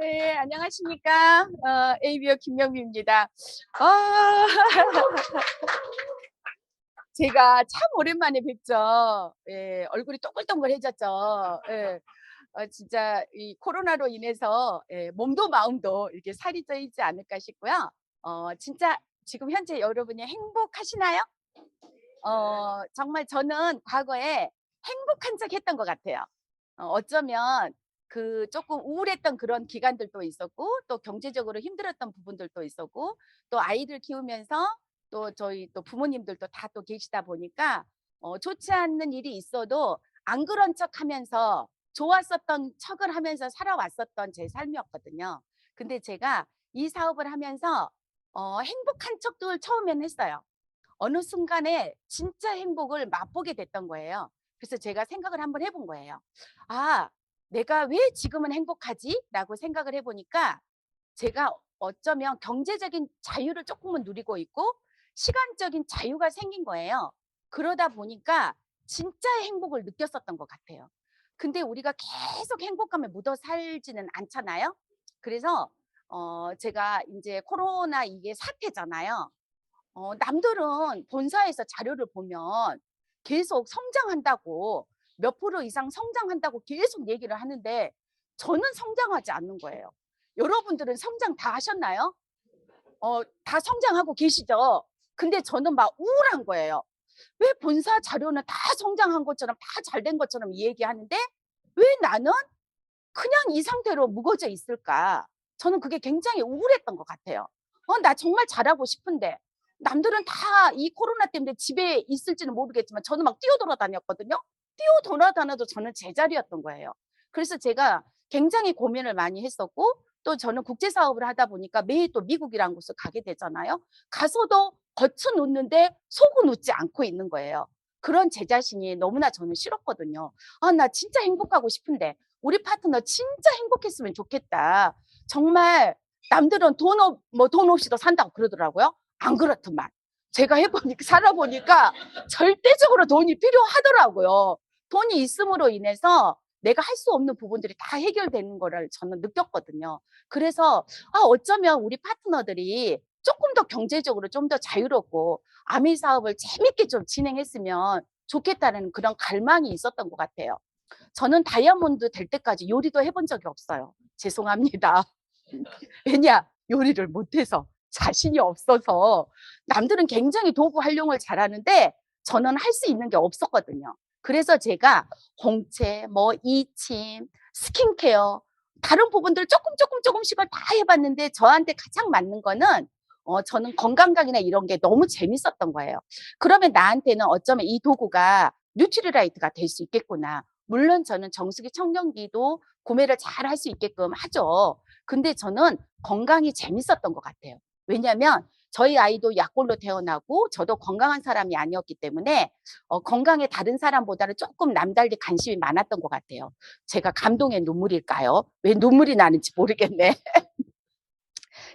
네, 안녕하십니까. ABO 김명미입니다. 아, 제가 참 오랜만에 뵙죠. 예, 얼굴이 동글동글해졌죠. 예, 진짜 이 코로나로 인해서 예, 몸도 마음도 이렇게 살이 쪄 있지 않을까 싶고요. 진짜 지금 현재 여러분이 행복하시나요? 정말 저는 과거에 행복한 척 했던 것 같아요. 어쩌면 그 조금 우울했던 그런 기간들도 있었고, 또 경제적으로 힘들었던 부분들도 있었고, 또 아이들 키우면서 또 저희 또 부모님들도 다 또 계시다 보니까 좋지 않는 일이 있어도 안 그런 척하면서 좋았었던 척을 하면서 살아왔었던 제 삶이었거든요. 근데 제가 이 사업을 하면서 행복한 척도 처음엔 했어요. 어느 순간에 진짜 행복을 맛보게 됐던 거예요. 그래서 제가 생각을 한번 해본 거예요. '아, 내가 왜 지금은 행복하지?' 라고 생각을 해 보니까 제가 어쩌면 경제적인 자유를 조금은 누리고 있고 시간적인 자유가 생긴 거예요. 그러다 보니까 진짜 행복을 느꼈었던 것 같아요. 근데 우리가 계속 행복감에 묻어 살지는 않잖아요. 그래서 제가 이제 코로나 이게 사태잖아요. 남들은 본사에서 자료를 보면 계속 성장한다고 몇 프로 이상 성장한다고 계속 얘기를 하는데 저는 성장하지 않는 거예요. 여러분들은 성장 다 하셨나요? 다 성장하고 계시죠? 근데 저는 막 우울한 거예요. 왜 본사 자료는 다 성장한 것처럼 다 잘 된 것처럼 얘기하는데 왜 나는 그냥 이 상태로 묵어져 있을까? 저는 그게 굉장히 우울했던 것 같아요. 나 정말 잘하고 싶은데 남들은 다 이 코로나 때문에 집에 있을지는 모르겠지만 저는 막 뛰어돌아다녔거든요. 뛰어돌아다녀도 저는 제자리였던 거예요. 그래서 제가 굉장히 고민을 많이 했었고 또 저는 국제 사업을 하다 보니까 매일 또 미국이라는 곳을 가게 되잖아요. 가서도 겉은 웃는데 속은 웃지 않고 있는 거예요. 그런 제 자신이 너무나 저는 싫었거든요. 나 진짜 행복하고 싶은데 우리 파트너 진짜 행복했으면 좋겠다. 정말 남들은 돈 없이도 산다고 그러더라고요. 안 그렇더만. 제가 해보니까, 살아보니까 절대적으로 돈이 필요하더라고요. 돈이 있음으로 인해서 내가 할 수 없는 부분들이 다 해결되는 거를 저는 느꼈거든요. 그래서, 어쩌면 우리 파트너들이 조금 더 경제적으로 좀 더 자유롭고 아미 사업을 재밌게 좀 진행했으면 좋겠다는 그런 갈망이 있었던 것 같아요. 저는 다이아몬드 될 때까지 요리도 해본 적이 없어요. 죄송합니다. 왜냐? 요리를 못해서 자신이 없어서 남들은 굉장히 도구 활용을 잘하는데 저는 할 수 있는 게 없었거든요. 그래서 제가 홍채, 뭐 이침, 스킨케어 다른 부분들 조금씩을 다 해봤는데 저한테 가장 맞는 거는 저는 건강각이나 이런 게 너무 재밌었던 거예요. 그러면 나한테는 어쩌면 이 도구가 뉴트리라이트가 될 수 있겠구나. 물론 저는 정수기 청정기도 구매를 잘 할 수 있게끔 하죠. 근데 저는 건강이 재밌었던 것 같아요. 왜냐하면 저희 아이도 약골로 태어나고 저도 건강한 사람이 아니었기 때문에 건강에 다른 사람보다는 조금 남달리 관심이 많았던 것 같아요. 제가 감동의 눈물일까요? 왜 눈물이 나는지 모르겠네.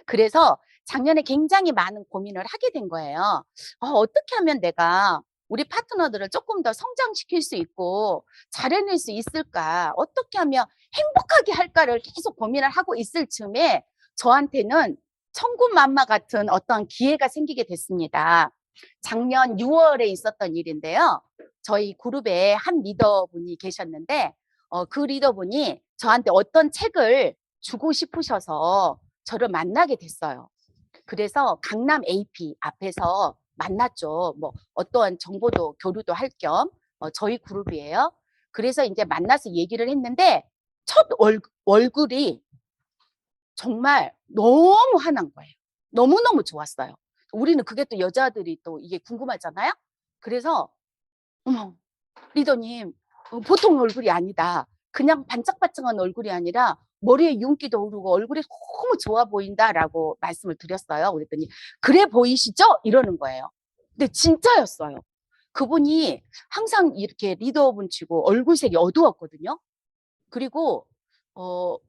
그래서 작년에 굉장히 많은 고민을 하게 된 거예요. 어떻게 하면 내가 우리 파트너들을 조금 더 성장시킬 수 있고 잘해낼 수 있을까? 어떻게 하면 행복하게 할까를 계속 고민을 하고 있을 즈음에 저한테는 천군만마 같은 어떤 기회가 생기게 됐습니다. 작년 6월에 있었던 일인데요. 저희 그룹에 한 리더분이 계셨는데 그 리더분이 저한테 어떤 책을 주고 싶으셔서 저를 만나게 됐어요. 그래서 강남 AP 앞에서 만났죠. 뭐 어떠한 정보도 교류도 할 겸 저희 그룹이에요. 그래서 이제 만나서 얘기를 했는데 첫 얼굴이 정말 너무 환한 거예요. 너무너무 좋았어요. 우리는 그게 또 여자들이 또 이게 궁금하잖아요. 그래서 어머, 리더님, 보통 얼굴이 아니다. 그냥 반짝반짝한 얼굴이 아니라 머리에 윤기도 오르고 얼굴이 너무 좋아 보인다라고 말씀을 드렸어요. 그랬더니 그래 보이시죠? 이러는 거예요. 근데 진짜였어요. 그분이 항상 이렇게 리더분 치고 얼굴색이 어두웠거든요. 그리고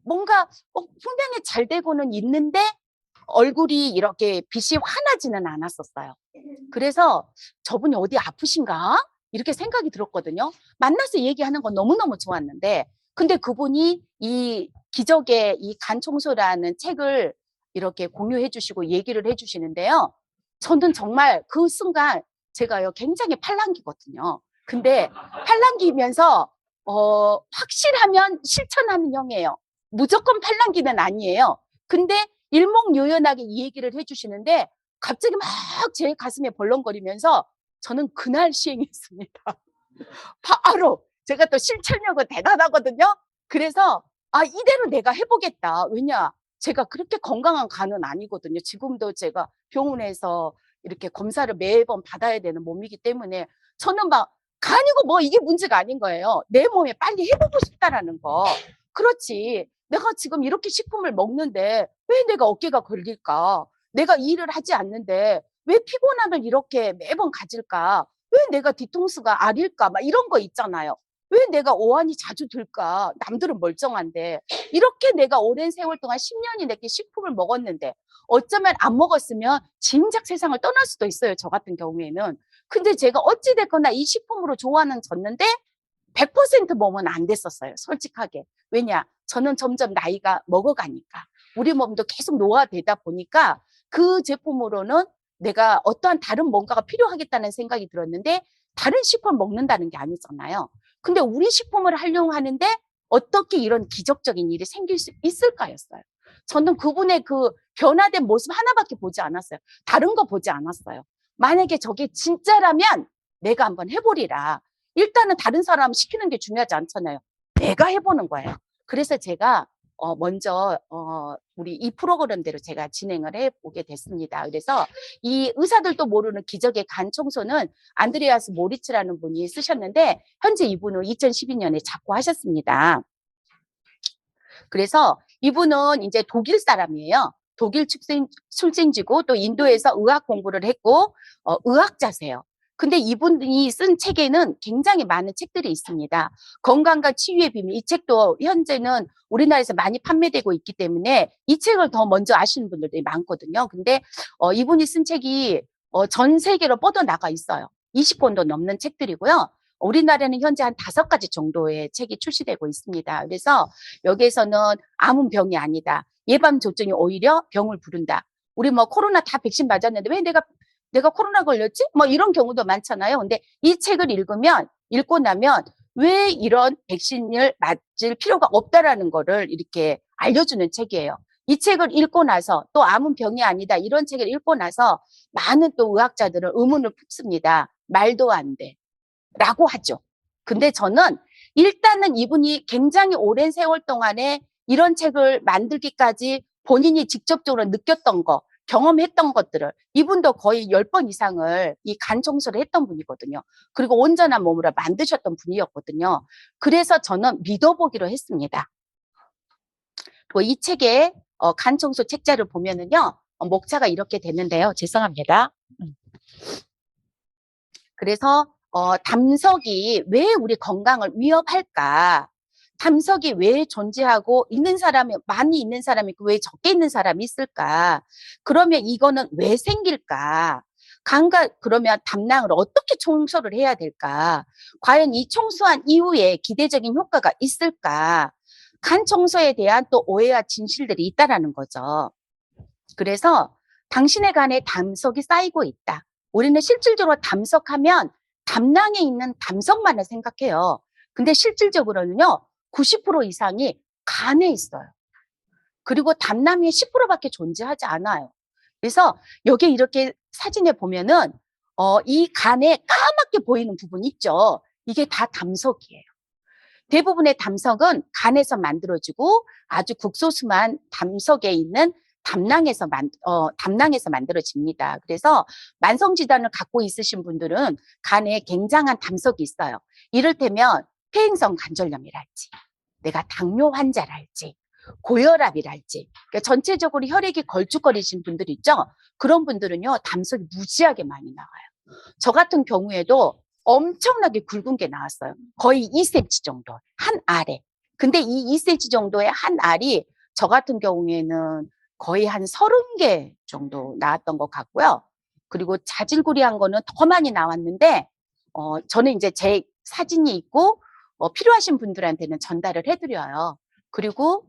뭔가 분명히 잘 되고는 있는데 얼굴이 이렇게 빛이 환하지는 않았었어요. 그래서 저분이 어디 아프신가? 이렇게 생각이 들었거든요. 만나서 얘기하는 건 너무너무 좋았는데, 근데 그분이 이 기적의 이 간 청소라는 책을 이렇게 공유해 주시고 얘기를 해 주시는데요. 저는 정말 그 순간 제가요 굉장히 팔랑귀거든요. 근데 팔랑귀면서 확실하면 실천하는 형이에요. 무조건 팔랑귀는 아니에요. 근데 일목요연하게 이 얘기를 해 주시는데 갑자기 막 제 가슴에 벌렁거리면서 저는 그날 시행했습니다. 바로 제가 또 실천력은 대단하거든요. 그래서 이대로 내가 해보겠다. 왜냐 제가 그렇게 건강한 간은 아니거든요. 지금도 제가 병원에서 이렇게 검사를 매번 받아야 되는 몸이기 때문에 저는 막 간이고 뭐 이게 문제가 아닌 거예요. 내 몸에 빨리 해보고 싶다라는 거. 그렇지. 내가 지금 이렇게 식품을 먹는데 왜 내가 어깨가 걸릴까? 내가 일을 하지 않는데 왜 피곤함을 이렇게 매번 가질까? 왜 내가 뒤통수가 아릴까? 막 이런 거 있잖아요. 왜 내가 오한이 자주 들까? 남들은 멀쩡한데. 이렇게 내가 오랜 세월 동안 10년이 넘게 식품을 먹었는데 어쩌면 안 먹었으면 진작 세상을 떠날 수도 있어요. 저 같은 경우에는. 근데 제가 어찌됐거나 이 식품으로 좋아는 졌는데 100% 몸은 안 됐었어요. 솔직하게. 왜냐? 저는 점점 나이가 먹어가니까. 우리 몸도 계속 노화되다 보니까 그 제품으로는 내가 어떠한 다른 뭔가가 필요하겠다는 생각이 들었는데 다른 식품을 먹는다는 게 아니잖아요. 근데 우리 식품을 활용하는데 어떻게 이런 기적적인 일이 생길 수 있을까였어요. 저는 그분의 그 변화된 모습 하나밖에 보지 않았어요. 다른 거 보지 않았어요. 만약에 저게 진짜라면 내가 한번 해보리라. 일단은 다른 사람 시키는 게 중요하지 않잖아요. 내가 해보는 거예요. 그래서 제가 먼저 우리 이 프로그램대로 제가 진행을 해보게 됐습니다. 그래서 이 의사들도 모르는 기적의 간 청소는 안드레아스 모리츠라는 분이 쓰셨는데 현재 이분은 2012년에 작고하셨습니다. 그래서 이분은 이제 독일 사람이에요. 독일 출생지고 또 인도에서 의학 공부를 했고 의학자세요. 근데 이분이 쓴 책에는 굉장히 많은 책들이 있습니다. 건강과 치유의 비밀, 이 책도 현재는 우리나라에서 많이 판매되고 있기 때문에 이 책을 더 먼저 아시는 분들이 많거든요. 근데 이분이 쓴 책이 전 세계로 뻗어나가 있어요. 20권도 넘는 책들이고요. 우리나라는 현재 한 5가지 정도의 책이 출시되고 있습니다. 그래서 여기에서는 암은 병이 아니다. 예방 접종이 오히려 병을 부른다. 우리 뭐 코로나 다 백신 맞았는데 왜 내가 코로나 걸렸지? 뭐 이런 경우도 많잖아요. 근데 이 책을 읽고 나면 왜 이런 백신을 맞을 필요가 없다라는 거를 이렇게 알려주는 책이에요. 이 책을 읽고 나서 또 암은 병이 아니다. 이런 책을 읽고 나서 많은 또 의학자들은 의문을 품습니다. 말도 안 돼. 라고 하죠. 근데 저는 일단은 이분이 굉장히 오랜 세월 동안에 이런 책을 만들기까지 본인이 직접적으로 느꼈던 거, 경험했던 것들을 이분도 거의 10번 이상을 이 간 청소를 했던 분이거든요. 그리고 온전한 몸으로 만드셨던 분이었거든요. 그래서 저는 믿어보기로 했습니다. 또 이 책의 간 청소 책자를 보면은요, 목차가 이렇게 되는데요. 죄송합니다. 그래서 담석이 왜 우리 건강을 위협할까? 담석이 왜 존재하고 있는 사람이 많이 있는 사람이 있고 왜 적게 있는 사람이 있을까? 그러면 이거는 왜 생길까? 그러면 담낭을 어떻게 청소를 해야 될까? 과연 이 청소한 이후에 기대적인 효과가 있을까? 간 청소에 대한 또 오해와 진실들이 있다라는 거죠. 그래서 당신의 간에 담석이 쌓이고 있다. 우리는 실질적으로 담석하면 담낭에 있는 담석만을 생각해요. 근데 실질적으로는요, 90% 이상이 간에 있어요. 그리고 담낭에 10%밖에 존재하지 않아요. 그래서 여기 이렇게 사진에 보면은 이 간에 까맣게 보이는 부분 있죠. 이게 다 담석이에요. 대부분의 담석은 간에서 만들어지고 아주 극소수만 담석에 있는 담낭에서 만들어집니다. 그래서 만성질환을 갖고 있으신 분들은 간에 굉장한 담석이 있어요. 이를테면 폐행성 관절염이랄지, 내가 당뇨 환자랄지, 고혈압이랄지, 그러니까 전체적으로 혈액이 걸쭉거리신 분들 있죠? 그런 분들은요, 담석이 무지하게 많이 나와요. 저 같은 경우에도 엄청나게 굵은 게 나왔어요. 거의 2cm 정도, 한 알에. 근데 이 2cm 정도의 한 알이 저 같은 경우에는 거의 한 30개 정도 나왔던 것 같고요. 그리고 자질구리한 거는 더 많이 나왔는데, 저는 이제 제 사진이 있고, 필요하신 분들한테는 전달을 해드려요. 그리고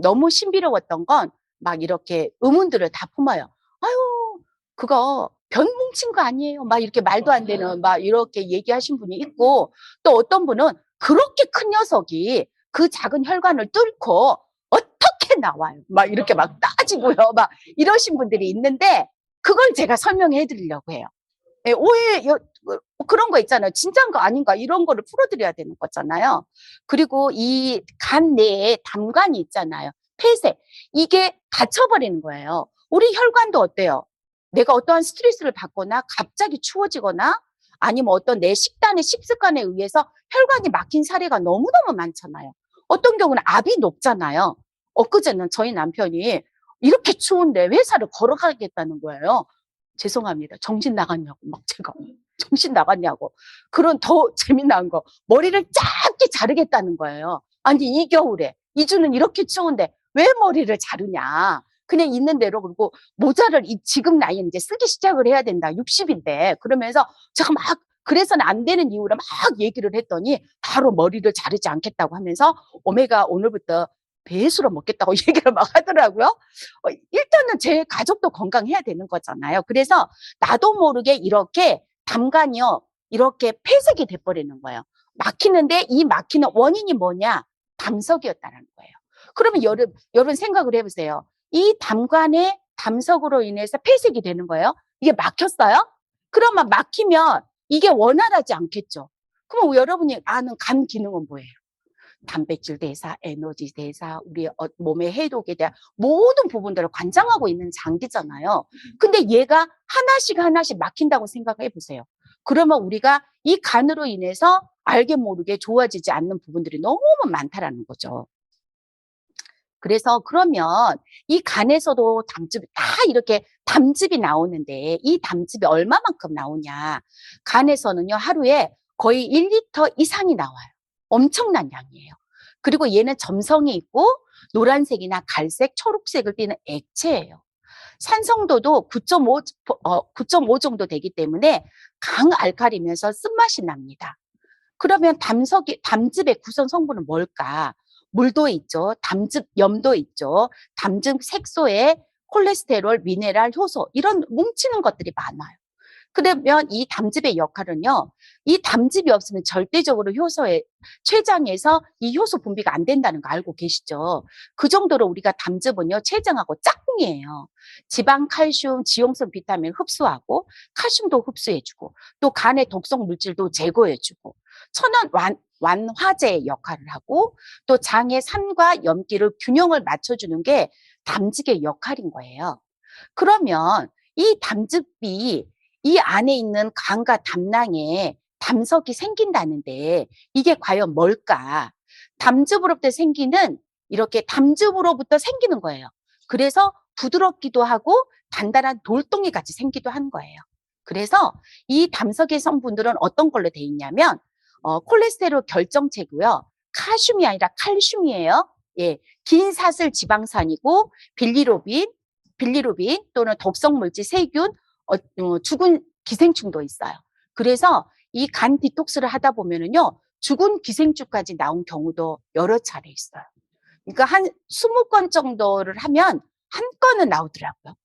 너무 신비로웠던 건 막 이렇게 의문들을 다 품어요. "아유 그거 변 뭉친 거 아니에요." 막 이렇게 말도 안 되는 막 이렇게 얘기하신 분이 있고, 또 어떤 분은 "그렇게 큰 녀석이 그 작은 혈관을 뚫고 어떻게 나와요?" 막 이렇게 막 따지고요. 막 이러신 분들이 있는데, 그걸 제가 설명해 드리려고 해요. 예, 오해 그런 거 있잖아요. '진짠가 아닌가.' 이런 거를 풀어 드려야 되는 거잖아요. 그리고 이 간 내에 담관이 있잖아요. 폐쇄. 이게 닫혀 버리는 거예요. 우리 혈관도 어때요? 내가 어떠한 스트레스를 받거나 갑자기 추워지거나 아니면 어떤 내 식단의 식습관에 의해서 혈관이 막힌 사례가 너무너무 많잖아요. 어떤 경우는 압이 높잖아요. 엊그제는 저희 남편이 이렇게 추운데 회사를 걸어가겠다는 거예요. 죄송합니다. 정신 나갔냐고 막 제가 정신 나갔냐고. 그런 더 재미난 거, 머리를 짧게 자르겠다는 거예요. 아니 이 겨울에 이 주는 이렇게 추운데 왜 머리를 자르냐. 그냥 있는 대로. 그리고 모자를 지금 나이에 이제 쓰기 시작을 해야 된다. 60인데. 그러면서 제가 막 그래서는 안 되는 이유를 막 얘기를 했더니 바로 머리를 자르지 않겠다고 하면서 오메가 오늘부터 배수로 먹겠다고 얘기를 막 하더라고요. 일단은 제 가족도 건강해야 되는 거잖아요. 그래서 나도 모르게 이렇게 담관이요, 이렇게 폐색이 돼버리는 거예요. 막히는데 이 막히는 원인이 뭐냐? 담석이었다는 거예요. 그러면 여러분 생각을 해보세요. 이 담관의 담석으로 인해서 폐색이 되는 거예요. 이게 막혔어요? 그러면 막히면 이게 원활하지 않겠죠. 그럼 여러분이 아는 간 기능은 뭐예요? 단백질 대사, 에너지 대사, 우리 몸의 해독에 대한 모든 부분들을 관장하고 있는 장기잖아요. 근데 얘가 하나씩 하나씩 막힌다고 생각해 보세요. 그러면 우리가 이 간으로 인해서 알게 모르게 좋아지지 않는 부분들이 너무 많다라는 거죠. 그래서 그러면 이 간에서도 담즙이 다 이렇게 담즙이 나오는데, 이 담즙이 얼마만큼 나오냐. 간에서는요, 하루에 거의 1리터 이상이 나와요. 엄청난 양이에요. 그리고 얘는 점성이 있고 노란색이나 갈색, 초록색을 띠는 액체예요. 산성도도 9.5 정도 되기 때문에 강알칼리면서 쓴맛이 납니다. 그러면 담즙의 구성 성분은 뭘까? 물도 있죠. 담즙 염도 있죠. 담즙 색소에 콜레스테롤, 미네랄, 효소, 이런 뭉치는 것들이 많아요. 그러면 이 담즙의 역할은요, 이 담즙이 없으면 절대적으로 췌장에서 이 효소 분비가 안 된다는 거 알고 계시죠? 그 정도로 우리가 담즙은요, 췌장하고 짝꿍이에요. 지방, 칼슘, 지용성 비타민 흡수하고, 칼슘도 흡수해주고, 또 간의 독성 물질도 제거해주고, 천연 완화제 역할을 하고, 또 장의 산과 염기를 균형을 맞춰주는 게 담즙의 역할인 거예요. 그러면 이 담즙이 이 안에 있는 간과 담낭에 담석이 생긴다는데, 이게 과연 뭘까? 담즙으로부터 생기는, 이렇게 담즙으로부터 생기는 거예요. 그래서 부드럽기도 하고 단단한 돌덩이 같이 생기도 한 거예요. 그래서 이 담석의 성분들은 어떤 걸로 돼 있냐면, 콜레스테롤 결정체고요. 칼슘이 아니라 칼슘이에요. 예, 긴 사슬 지방산이고 빌리루빈 또는 독성물질 세균, 죽은 기생충도 있어요. 그래서 이 간 디톡스를 하다 보면은요, 죽은 기생충까지 나온 경우도 여러 차례 있어요. 그러니까 한 20건 정도를 하면 한 건은 나오더라고요.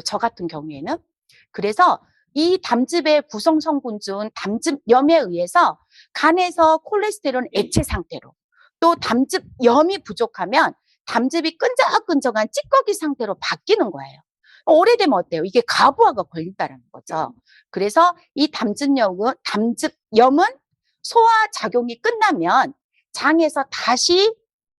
저 같은 경우에는. 그래서 이 담즙의 구성 성분 중 담즙염에 의해서 간에서 콜레스테롤 액체 상태로, 또 담즙염이 부족하면 담즙이 끈적끈적한 찌꺼기 상태로 바뀌는 거예요. 오래되면 어때요? 이게 가부화가 걸린다는 거죠. 그래서 이 담즙염은 소화 작용이 끝나면 장에서 다시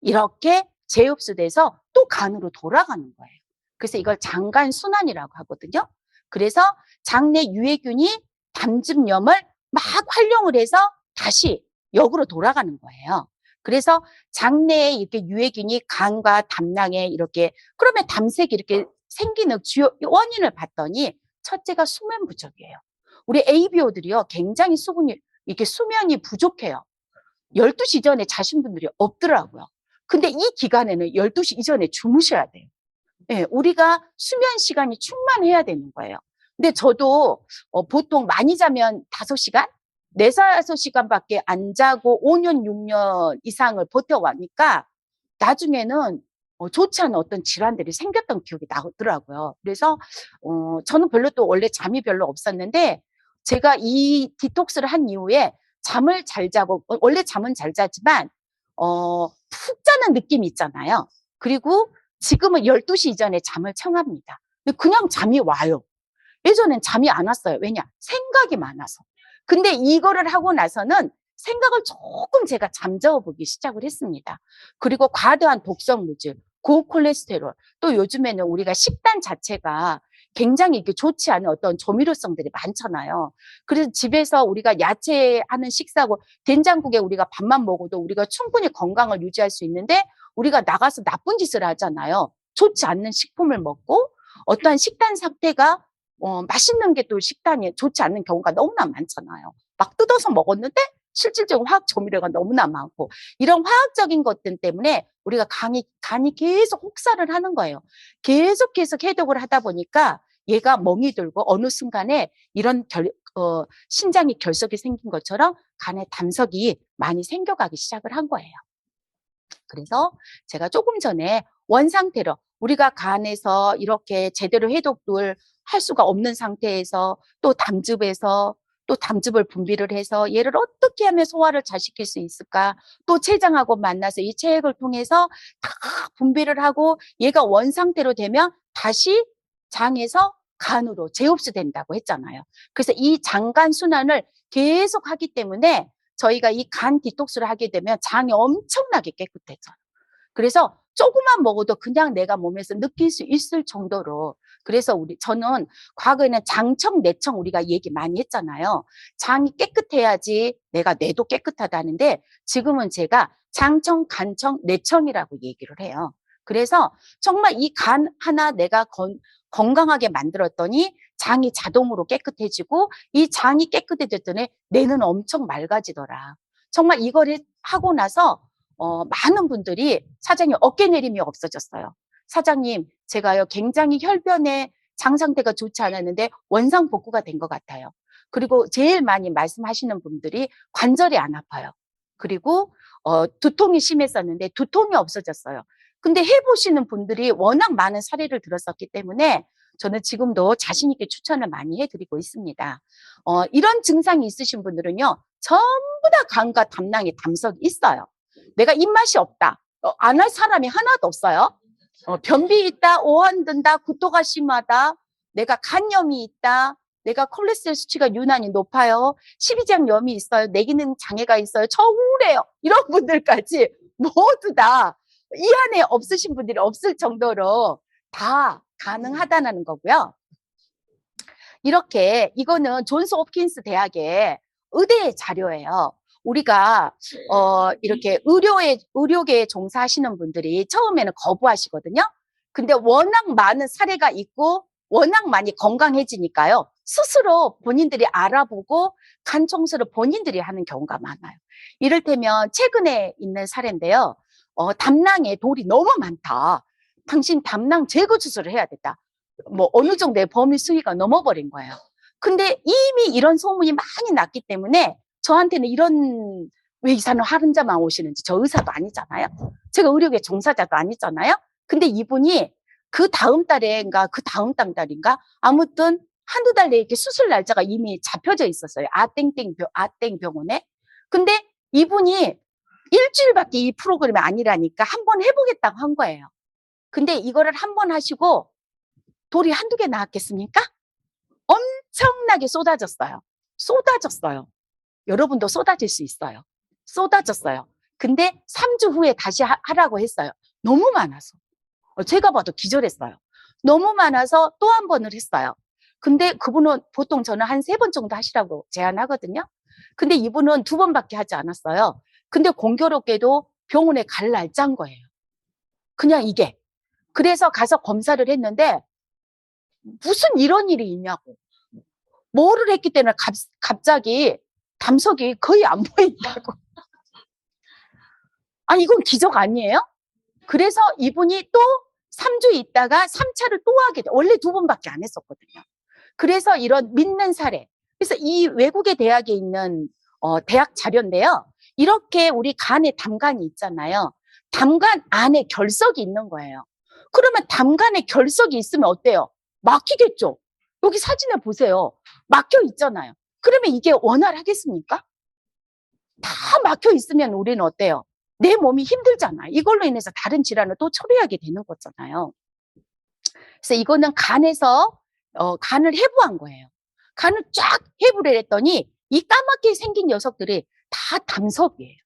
이렇게 재흡수돼서 또 간으로 돌아가는 거예요. 그래서 이걸 장간 순환이라고 하거든요. 그래서 장내 유해균이 담즙염을 막 활용을 해서 다시 역으로 돌아가는 거예요. 그래서 장내에 이렇게 유해균이 간과 담낭에 이렇게, 그러면 담색이 이렇게 생기는 주요 원인을 봤더니, 첫째가 수면 부족이에요. 우리 ABO들이요, 굉장히 이렇게 수면이 부족해요. 12시 전에 자신 분들이 없더라고요. 근데 이 기간에는 12시 이전에 주무셔야 돼요. 예, 우리가 수면 시간이 충만해야 되는 거예요. 근데 저도 보통 많이 자면 5시간? 4, 5시간밖에 안 자고 5년, 6년 이상을 버텨왔니까 나중에는 좋지 않은 어떤 질환들이 생겼던 기억이 나더라고요. 그래서 저는 별로 또 원래 잠이 별로 없었는데 제가 이 디톡스를 한 이후에 잠을 잘 자고 원래 잠은 잘 자지만 푹 자는 느낌이 있잖아요. 그리고 지금은 12시 이전에 잠을 청합니다. 근데 그냥 잠이 와요. 예전엔 잠이 안 왔어요. 왜냐? 생각이 많아서. 근데 이거를 하고 나서는 생각을 조금 제가 잠재워 보기 시작을 했습니다. 그리고 과도한 독성 물질, 고콜레스테롤, 또 요즘에는 우리가 식단 자체가 굉장히 이렇게 좋지 않은 어떤 조미료성들이 많잖아요. 그래서 집에서 우리가 야채 하는 식사하고 된장국에 우리가 밥만 먹어도 우리가 충분히 건강을 유지할 수 있는데 우리가 나가서 나쁜 짓을 하잖아요. 좋지 않는 식품을 먹고 어떠한 식단 상태가 맛있는 게 또 식단이 좋지 않는 경우가 너무나 많잖아요. 막 뜯어서 먹었는데 실질적으로 화학 조미료가 너무나 많고 이런 화학적인 것들 때문에 우리가 간이 계속 혹사를 하는 거예요. 계속 해독을 하다 보니까 얘가 멍이 들고 어느 순간에 이런 신장에 결석이 생긴 것처럼 간에 담석이 많이 생겨가기 시작을 한 거예요. 그래서 제가 조금 전에 원상태로 우리가 간에서 이렇게 제대로 해독을 할 수가 없는 상태에서 또 담즙을 분비를 해서 얘를 어떻게 하면 소화를 잘 시킬 수 있을까? 또 췌장하고 만나서 이 체액을 통해서 다 분비를 하고 얘가 원상태로 되면 다시 장에서 간으로 재흡수된다고 했잖아요. 그래서 이 장간 순환을 계속 하기 때문에 저희가 이 간 디톡스를 하게 되면 장이 엄청나게 깨끗해져요. 그래서 조금만 먹어도 그냥 내가 몸에서 느낄 수 있을 정도로 그래서 저는 과거에는 장청, 내청 우리가 얘기 많이 했잖아요. 장이 깨끗해야지 내가 뇌도 깨끗하다는데 지금은 제가 장청, 간청, 내청이라고 얘기를 해요. 그래서 정말 이 간 하나 내가 건강하게 만들었더니 장이 자동으로 깨끗해지고 이 장이 깨끗해졌더니 뇌는 엄청 맑아지더라. 정말 이거를 하고 나서 많은 분들이 사장님 어깨 내림이 없어졌어요. 사장님 제가요 굉장히 혈변에 장 상태가 좋지 않았는데 원상복구가 된 것 같아요. 그리고 제일 많이 말씀하시는 분들이 관절이 안 아파요. 그리고 두통이 심했었는데 두통이 없어졌어요. 근데 해보시는 분들이 워낙 많은 사례를 들었었기 때문에 저는 지금도 자신 있게 추천을 많이 해드리고 있습니다. 이런 증상이 있으신 분들은요 전부 다 간과 담낭에 담석이 있어요. 내가 입맛이 없다. 안 할 사람이 하나도 없어요. 변비 있다, 오한 든다, 구토가 심하다, 내가 간염이 있다, 내가 콜레스테롤 수치가 유난히 높아요, 십이장염이 있어요, 내기능 장애가 있어요, 저 우울해요. 이런 분들까지 모두 다 이 안에 없으신 분들이 없을 정도로 다 가능하다는 거고요. 이렇게 이거는 존스 홉킨스 대학의 의대 자료예요. 우리가 이렇게 의료계에 종사하시는 분들이 처음에는 거부하시거든요. 근데 워낙 많은 사례가 있고 워낙 많이 건강해지니까요. 스스로 본인들이 알아보고 간 청소를 본인들이 하는 경우가 많아요. 이를테면 최근에 있는 사례인데요. 담낭에 돌이 너무 많다. 당신 담낭 제거 수술을 해야 됐다. 뭐 어느 정도의 범위 수위가 넘어버린 거예요. 근데 이미 이런 소문이 많이 났기 때문에 저한테는 왜 이 사람 환자만 오시는지, 저 의사도 아니잖아요. 제가 의료계 종사자도 아니잖아요. 근데 이분이 그 다음 달인가 그 다음 달인가 아무튼 한두 달 내에 이렇게 수술 날짜가 이미 잡혀져 있었어요. 아땡 병원에. 근데 이분이 일주일밖에 이 프로그램이 아니라니까 한번 해보겠다고 한 거예요. 근데 이거를 한번 하시고 돌이 한두 개 나왔겠습니까? 엄청나게 쏟아졌어요. 여러분도 쏟아질 수 있어요. 쏟아졌어요. 근데 3주 후에 다시 하라고 했어요. 너무 많아서. 제가 봐도 기절했어요. 너무 많아서 또 한 번을 했어요. 근데 그분은 보통 저는 한 3번 정도 하시라고 제안하거든요. 근데 이분은 2번밖에 하지 않았어요. 근데 공교롭게도 병원에 갈 날짜인 거예요. 그냥 이게. 그래서 가서 검사를 했는데 무슨 이런 일이 있냐고. 뭐를 했기 때문에 갑자기 담석이 거의 안 보인다고. 아니 이건 기적 아니에요? 그래서 이분이 또 3주 있다가 3차를 또 하게 돼. 원래 2번밖에 안 했었거든요. 그래서 이런 믿는 사례. 그래서 이 외국의 대학에 있는 대학 자료인데요. 이렇게 우리 간에 담간이 있잖아요. 담간 안에 결석이 있는 거예요. 그러면 담간에 결석이 있으면 어때요? 막히겠죠? 여기 사진에 보세요. 막혀 있잖아요. 그러면 이게 원활하겠습니까? 다 막혀 있으면 우리는 어때요? 내 몸이 힘들잖아요. 이걸로 인해서 다른 질환을 또 처리하게 되는 거잖아요. 그래서 이거는 간을 해부한 거예요. 간을 쫙 해부를 했더니 이 까맣게 생긴 녀석들이 다 담석이에요.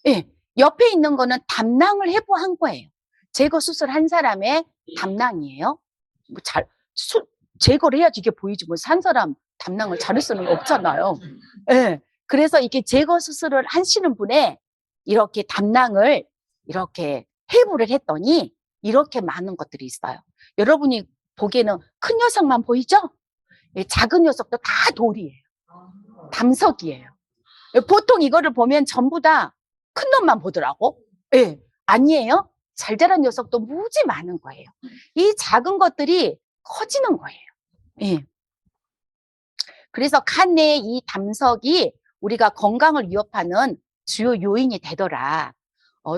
예, 옆에 있는 거는 담낭을 해부한 거예요. 제거 수술한 사람의 담낭이에요. 뭐 제거를 해야지 이게 보이지. 뭐 산 사람 담낭을 자를 수는 없잖아요. 예, 그래서 이렇게 제거 수술을 하시는 분의 이렇게 담낭을 이렇게 해부를 했더니 이렇게 많은 것들이 있어요. 여러분이 보기에는 큰 녀석만 보이죠? 예, 작은 녀석도 다 돌이에요. 담석이에요. 보통 이거를 보면 전부 다 큰 놈만 보더라고. 예, 아니에요. 잘 자란 녀석도 무지 많은 거예요. 이 작은 것들이 커지는 거예요. 예. 그래서 간 내에 이 담석이 우리가 건강을 위협하는 주요 요인이 되더라.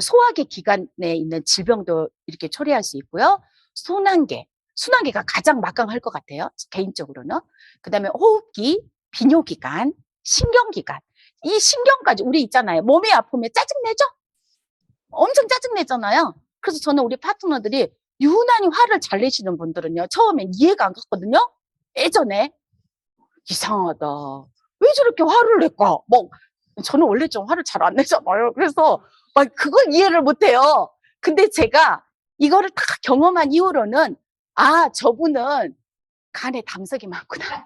소화기 기관에 있는 질병도 이렇게 처리할 수 있고요. 순환계가 가장 막강할 것 같아요. 개인적으로는. 그 다음에 호흡기, 비뇨기관, 신경기관. 이 신경까지 우리 있잖아요. 몸이 아프면 짜증내죠? 엄청 짜증내잖아요. 그래서 저는 우리 파트너들이 유난히 화를 잘 내시는 분들은요. 처음엔 이해가 안 갔거든요. 예전에. 이상하다. 왜 저렇게 화를 낼까? 뭐, 저는 원래 좀 화를 잘 안 내잖아요. 그래서 막 그걸 이해를 못 해요. 근데 제가 이거를 다 경험한 이후로는 아, 저분은 간에 담석이 많구나.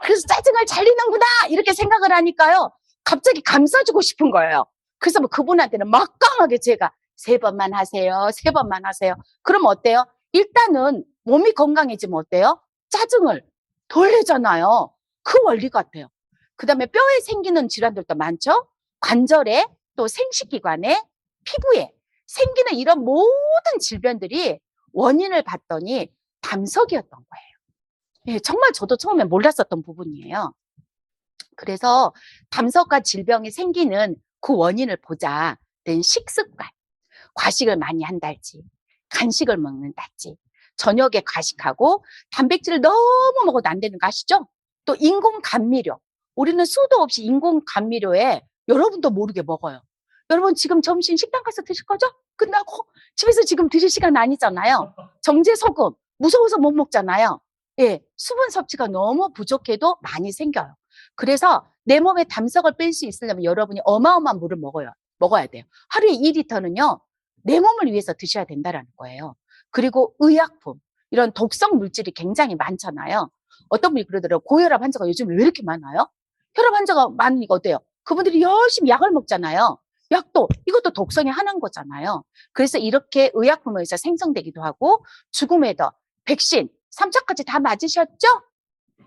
그래서 짜증을 잘 내는구나. 이렇게 생각을 하니까요. 갑자기 감싸주고 싶은 거예요. 그래서 뭐 그분한테는 막강하게 제가 3번만 하세요. 3번만 하세요. 그럼 어때요? 일단은 몸이 건강해지면 어때요? 짜증을 덜 내잖아요. 그 원리 같아요. 그 다음에 뼈에 생기는 질환들도 많죠. 관절에 또 생식기관에 피부에 생기는 이런 모든 질병들이 원인을 봤더니 담석이었던 거예요. 예, 정말 저도 처음에 몰랐었던 부분이에요. 그래서 담석과 질병이 생기는 그 원인을 보자. 식습관, 과식을 많이 한달지, 간식을 먹는달지, 저녁에 과식하고 단백질을 너무 먹어도 안 되는 거 아시죠? 또 인공 감미료. 우리는 수도 없이 인공 감미료에 여러분도 모르게 먹어요. 여러분 지금 점심 식당 가서 드실 거죠? 끝나고 집에서 지금 드실 시간 아니잖아요. 정제소금 무서워서 못 먹잖아요. 예, 수분 섭취가 너무 부족해도 많이 생겨요. 그래서 내 몸에 담석을 뺄 수 있으려면 여러분이 어마어마한 물을 먹어야 돼요. 하루에 2리터는요. 내 몸을 위해서 드셔야 된다는 거예요. 그리고 의약품, 이런 독성 물질이 굉장히 많잖아요. 어떤 분이 그러더라고요. 고혈압 환자가 요즘 왜 이렇게 많아요? 혈압 환자가 많으니까 어때요? 그분들이 열심히 약을 먹잖아요. 약도 이것도 독성이 하나인 거잖아요. 그래서 이렇게 의약품에서 생성되기도 하고 죽음에도 백신 3차까지 다 맞으셨죠?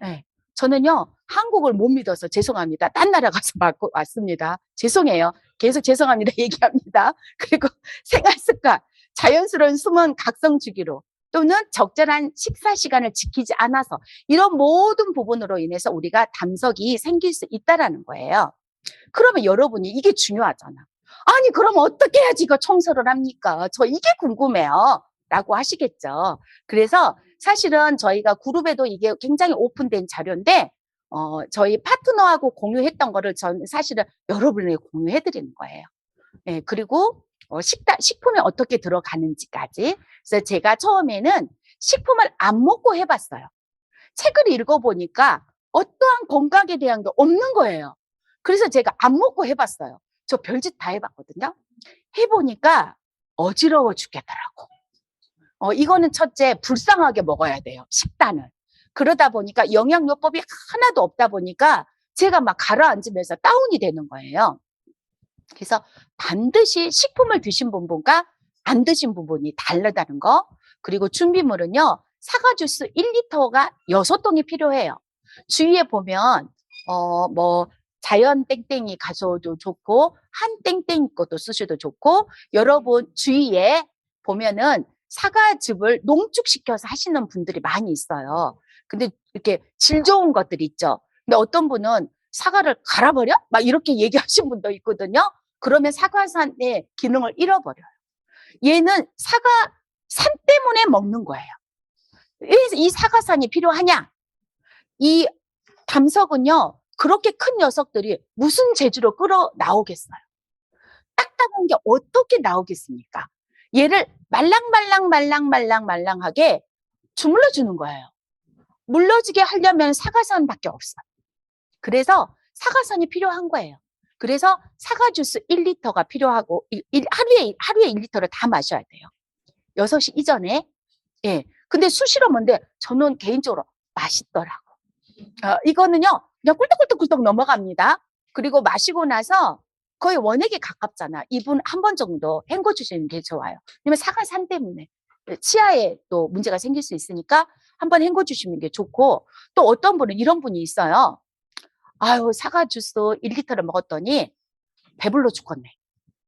네. 저는요 한국을 못 믿어서 죄송합니다. 딴 나라 가서 맞고 왔습니다. 죄송해요. 계속 죄송합니다 얘기합니다. 그리고 생활습관, 자연스러운 숨은 각성 주기로 또는 적절한 식사 시간을 지키지 않아서 이런 모든 부분으로 인해서 우리가 담석이 생길 수 있다라는 거예요. 그러면 여러분이 이게 중요하잖아. 아니 그럼 어떻게 해야지 이거 청소를 합니까? 저 이게 궁금해요. 라고 하시겠죠. 그래서 사실은 저희가 그룹에도 이게 굉장히 오픈된 자료인데 저희 파트너하고 공유했던 거를 전 사실은 여러분에게 공유해드리는 거예요. 예, 그리고 식품에 어떻게 들어가는지까지. 그래서 제가 처음에는 식품을 안 먹고 해봤어요. 책을 읽어보니까 어떠한 건강에 대한 게 없는 거예요. 그래서 제가 안 먹고 해봤어요. 저 별짓 다 해봤거든요. 해보니까 어지러워 죽겠더라고. 이거는 첫째 불쌍하게 먹어야 돼요. 식단을. 그러다 보니까 영양요법이 하나도 없다 보니까 제가 막 가라앉으면서 다운이 되는 거예요. 그래서 반드시 식품을 드신 부분과 안 드신 부분이 다르다는 거. 그리고 준비물은요. 사과 주스 1리터가 6통이 필요해요. 주위에 보면 뭐 자연 땡땡이 가져도 좋고 한 땡땡이 것도 쓰셔도 좋고 여러분 주위에 보면은 사과즙을 농축시켜서 하시는 분들이 많이 있어요. 근데 이렇게 질 좋은 것들 있죠. 근데 어떤 분은 사과를 갈아버려? 막 이렇게 얘기하신 분도 있거든요. 그러면 사과산의 기능을 잃어버려요. 얘는 사과산 때문에 먹는 거예요. 이 사과산이 필요하냐? 이 담석은요, 그렇게 큰 녀석들이 무슨 재주로 끌어 나오겠어요? 딱딱한 게 어떻게 나오겠습니까? 얘를 말랑말랑하게 주물러 주는 거예요. 물러지게 하려면 사과산밖에 없어요. 그래서 사과산이 필요한 거예요. 그래서 사과 주스 1리터가 필요하고 하루에 1리터를 다 마셔야 돼요. 6시 이전에. 예. 근데 수시로 뭔데 저는 개인적으로 맛있더라고. 이거는요, 그냥 꿀떡꿀떡꿀떡 넘어갑니다. 그리고 마시고 나서 거의 원액에 가깝잖아. 2분 한 번 정도 헹궈 주시는 게 좋아요. 왜냐면 사과산 때문에 치아에 또 문제가 생길 수 있으니까 한번 헹궈 주시는 게 좋고, 또 어떤 분은 이런 분이 있어요. 아유, 사과 주스 1리터를 먹었더니 배불러 죽겠네.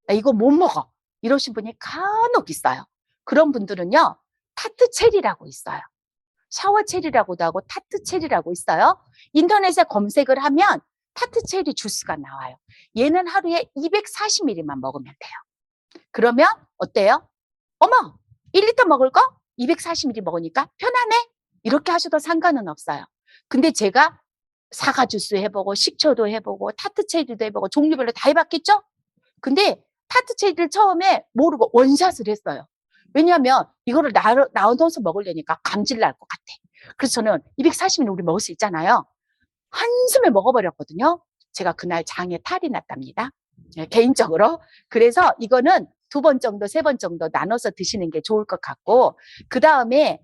나 이거 못 먹어. 이러신 분이 간혹 있어요. 그런 분들은요, 타트 체리라고 있어요. 샤워 체리라고도 하고 타트 체리라고 있어요. 인터넷에 검색을 하면 타트 체리 주스가 나와요. 얘는 하루에 240ml만 먹으면 돼요. 그러면 어때요? 어머, 1리터 먹을 거 240ml 먹으니까 편하네? 이렇게 하셔도 상관은 없어요. 근데 제가 사과 주스 해보고 식초도 해보고 타트 체리도 해보고 종류별로 다 해봤겠죠? 근데 타트 체리를 처음에 모르고 원샷을 했어요. 왜냐하면 이거를 나눠서 먹으려니까 감질 날 것 같아. 그래서 저는 240ml 우리 먹을 수 있잖아요. 한숨에 먹어버렸거든요. 제가 그날 장에 탈이 났답니다. 개인적으로. 그래서 이거는 2번 정도, 3번 정도 나눠서 드시는 게 좋을 것 같고, 그 다음에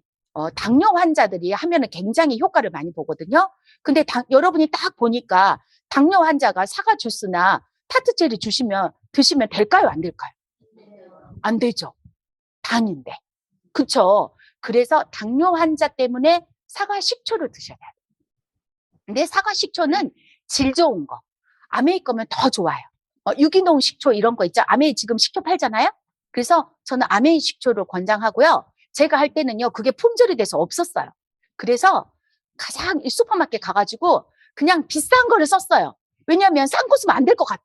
당뇨 환자들이 하면은 굉장히 효과를 많이 보거든요. 근데 여러분이 딱 보니까 당뇨 환자가 사과 주스나 타트 체리 드시면 될까요? 안 될까요? 안 되죠. 당인데. 그쵸? 그래서 당뇨 환자 때문에 사과 식초를 드셔야 돼요. 근데 사과 식초는 질 좋은 거. 아메이 거면 더 좋아요. 유기농 식초 이런 거 있죠? 아메이 지금 식초 팔잖아요? 그래서 저는 아메이 식초를 권장하고요. 제가 할 때는요, 그게 품절이 돼서 없었어요. 그래서 가장 슈퍼마켓 가가지고 그냥 비싼 거를 썼어요. 왜냐하면 싼 거 쓰면 안 될 것 같아.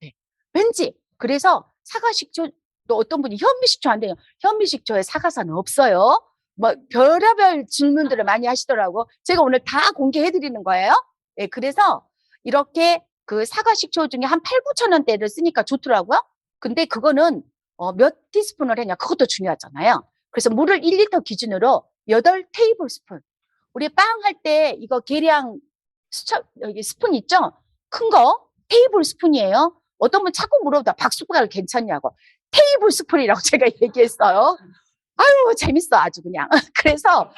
왠지. 그래서 사과 식초, 또 어떤 분이 현미 식초 안 돼요. 현미 식초에 사과산은 없어요. 뭐 별의별 질문들을 많이 하시더라고. 제가 오늘 다 공개해 드리는 거예요. 예, 그래서 이렇게 그 사과 식초 중에 한 8, 9천 원대를 쓰니까 좋더라고요. 근데 그거는 몇 티스푼을 했냐, 그것도 중요하잖아요. 그래서 물을 1리터 기준으로 8테이블스푼. 우리 빵 할 때 이거 계량 여기 스푼 있죠? 큰 거 테이블 스푼이에요. 어떤 분 자꾸 물어보다 박숟가락 괜찮냐고. 테이블 스푼이라고 제가 얘기했어요. 아유, 재밌어 아주 그냥. 그래서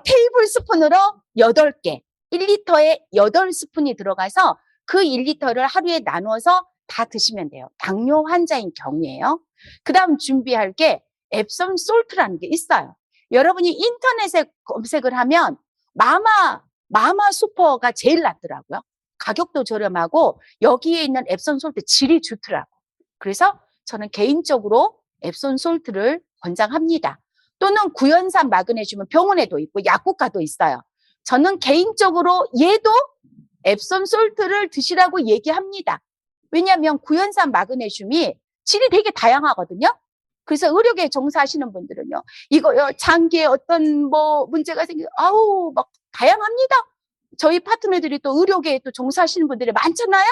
테이블 스푼으로 8개, 1리터에 8스푼이 들어가서 그 1리터를 하루에 나눠서 다 드시면 돼요. 당뇨 환자인 경우에요. 그 다음 준비할 게 앱섬 솔트라는 게 있어요. 여러분이 인터넷에 검색을 하면 마마 슈퍼가 제일 낫더라고요. 가격도 저렴하고 여기에 있는 앱섬 솔트 질이 좋더라고요. 그래서 저는 개인적으로 앱섬 솔트를 권장합니다. 또는 구연산 마그네슘은 병원에도 있고 약국가도 있어요. 저는 개인적으로 얘도 앱섬 솔트를 드시라고 얘기합니다. 왜냐하면 구연산 마그네슘이 질이 되게 다양하거든요. 그래서 의료계에 종사하시는 분들은요, 이거요, 장기에 어떤 뭐 문제가 아우, 막 다양합니다. 저희 파트너들이 또 의료계에 또 종사하시는 분들이 많잖아요.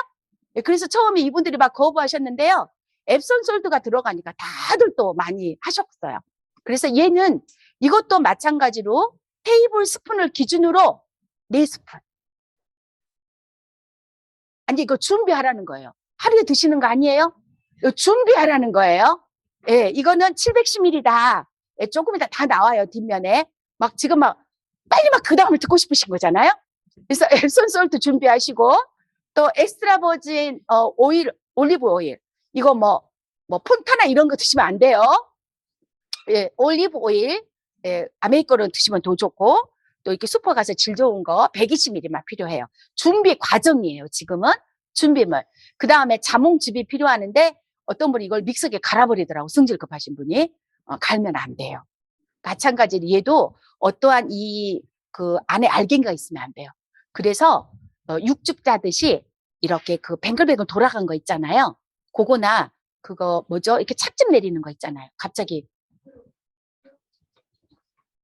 그래서 처음에 이분들이 막 거부하셨는데요. 앱섬 솔트가 들어가니까 다들 또 많이 하셨어요. 그래서 얘는 이것도 마찬가지로 테이블 스푼을 기준으로 4스푼. 아니, 이거 준비하라는 거예요. 하루에 드시는 거 아니에요? 이거 준비하라는 거예요. 예, 이거는 710ml다. 예, 조금 이따 다 나와요, 뒷면에. 막 지금 빨리 그 다음을 듣고 싶으신 거잖아요? 그래서 앱섬 솔트 준비하시고, 또 엑스트라 버진 올리브 오일. 이거 폰타나 이런 거 드시면 안 돼요. 예, 올리브 오일. 예, 아메리카노 드시면 더 좋고, 또 이렇게 슈퍼 가서 질 좋은 거 120ml만 필요해요. 준비 과정이에요, 지금은. 준비물. 그 다음에 자몽즙이 필요하는데, 어떤 분이 이걸 믹서기에 갈아버리더라고, 승질 급하신 분이. 갈면 안 돼요. 마찬가지로 얘도 어떠한 그 안에 알갱이가 있으면 안 돼요. 그래서 육즙 짜듯이 이렇게 그 뱅글뱅글 돌아간 거 있잖아요. 그거나 그거 뭐죠? 이렇게 착즙 내리는 거 있잖아요. 갑자기